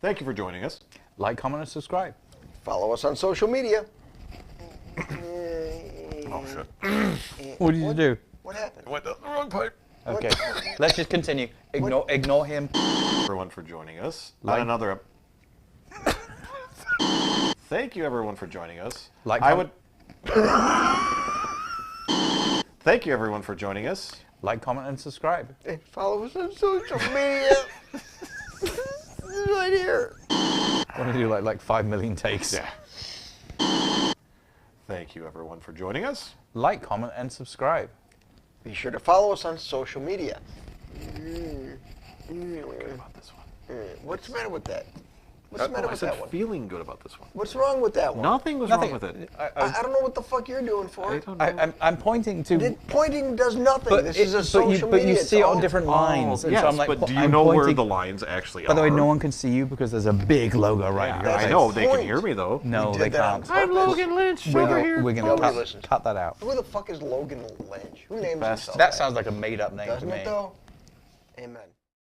Speaker 2: Thank you for joining us.
Speaker 4: Like, comment, and subscribe.
Speaker 3: Follow us on social media.
Speaker 2: Oh shit.
Speaker 4: What did you do?
Speaker 3: What happened?
Speaker 2: I went down the wrong pipe.
Speaker 4: Okay, let's just continue. Ignore him.
Speaker 2: Everyone for joining us
Speaker 4: Like-
Speaker 2: on another. Thank you, everyone, for joining us.
Speaker 4: Like,
Speaker 2: I would. Thank you, everyone, for joining us.
Speaker 4: Like, comment, and subscribe.
Speaker 3: Hey, follow us on social media. Right here.
Speaker 4: Want to do like 5 million takes?
Speaker 2: Yeah. Thank you, everyone, for joining us.
Speaker 4: Like, comment, and subscribe.
Speaker 3: Be sure to follow us on social media.
Speaker 2: Good about this one.
Speaker 3: What's the matter with that? What's the matter
Speaker 2: I
Speaker 3: with
Speaker 2: said
Speaker 3: that one?
Speaker 2: feeling good about this one.
Speaker 3: What's wrong with that one?
Speaker 2: Nothing was
Speaker 4: Nothing.
Speaker 2: wrong with it.
Speaker 3: I don't know what the fuck you're doing for it.
Speaker 4: I'm pointing to.
Speaker 3: Pointing does nothing. This is a
Speaker 4: but
Speaker 3: social media.
Speaker 4: you
Speaker 3: it's
Speaker 4: see it
Speaker 3: all-
Speaker 4: on different lines. and
Speaker 2: yes,
Speaker 4: so I'm like,
Speaker 2: but do you
Speaker 4: I'm
Speaker 2: know where
Speaker 4: pointing-
Speaker 2: the lines actually
Speaker 4: By the way,
Speaker 2: are?
Speaker 4: no one can see you because there's a big logo right here.
Speaker 3: That's
Speaker 2: I
Speaker 3: the
Speaker 2: know, they can
Speaker 3: point.
Speaker 2: hear me, though.
Speaker 4: No,
Speaker 3: We
Speaker 4: they
Speaker 3: did that on
Speaker 4: can't.
Speaker 3: purpose.
Speaker 2: I'm Logan Lynch,
Speaker 4: We're
Speaker 2: over
Speaker 4: gonna,
Speaker 2: here.
Speaker 4: we're gonna
Speaker 3: Nobody listens.
Speaker 4: cut that out.
Speaker 3: Who the fuck is Logan Lynch? Who names
Speaker 2: Best.
Speaker 3: himself?
Speaker 4: That sounds like a made-up name to
Speaker 3: Doesn't
Speaker 4: me.
Speaker 3: it though? Amen.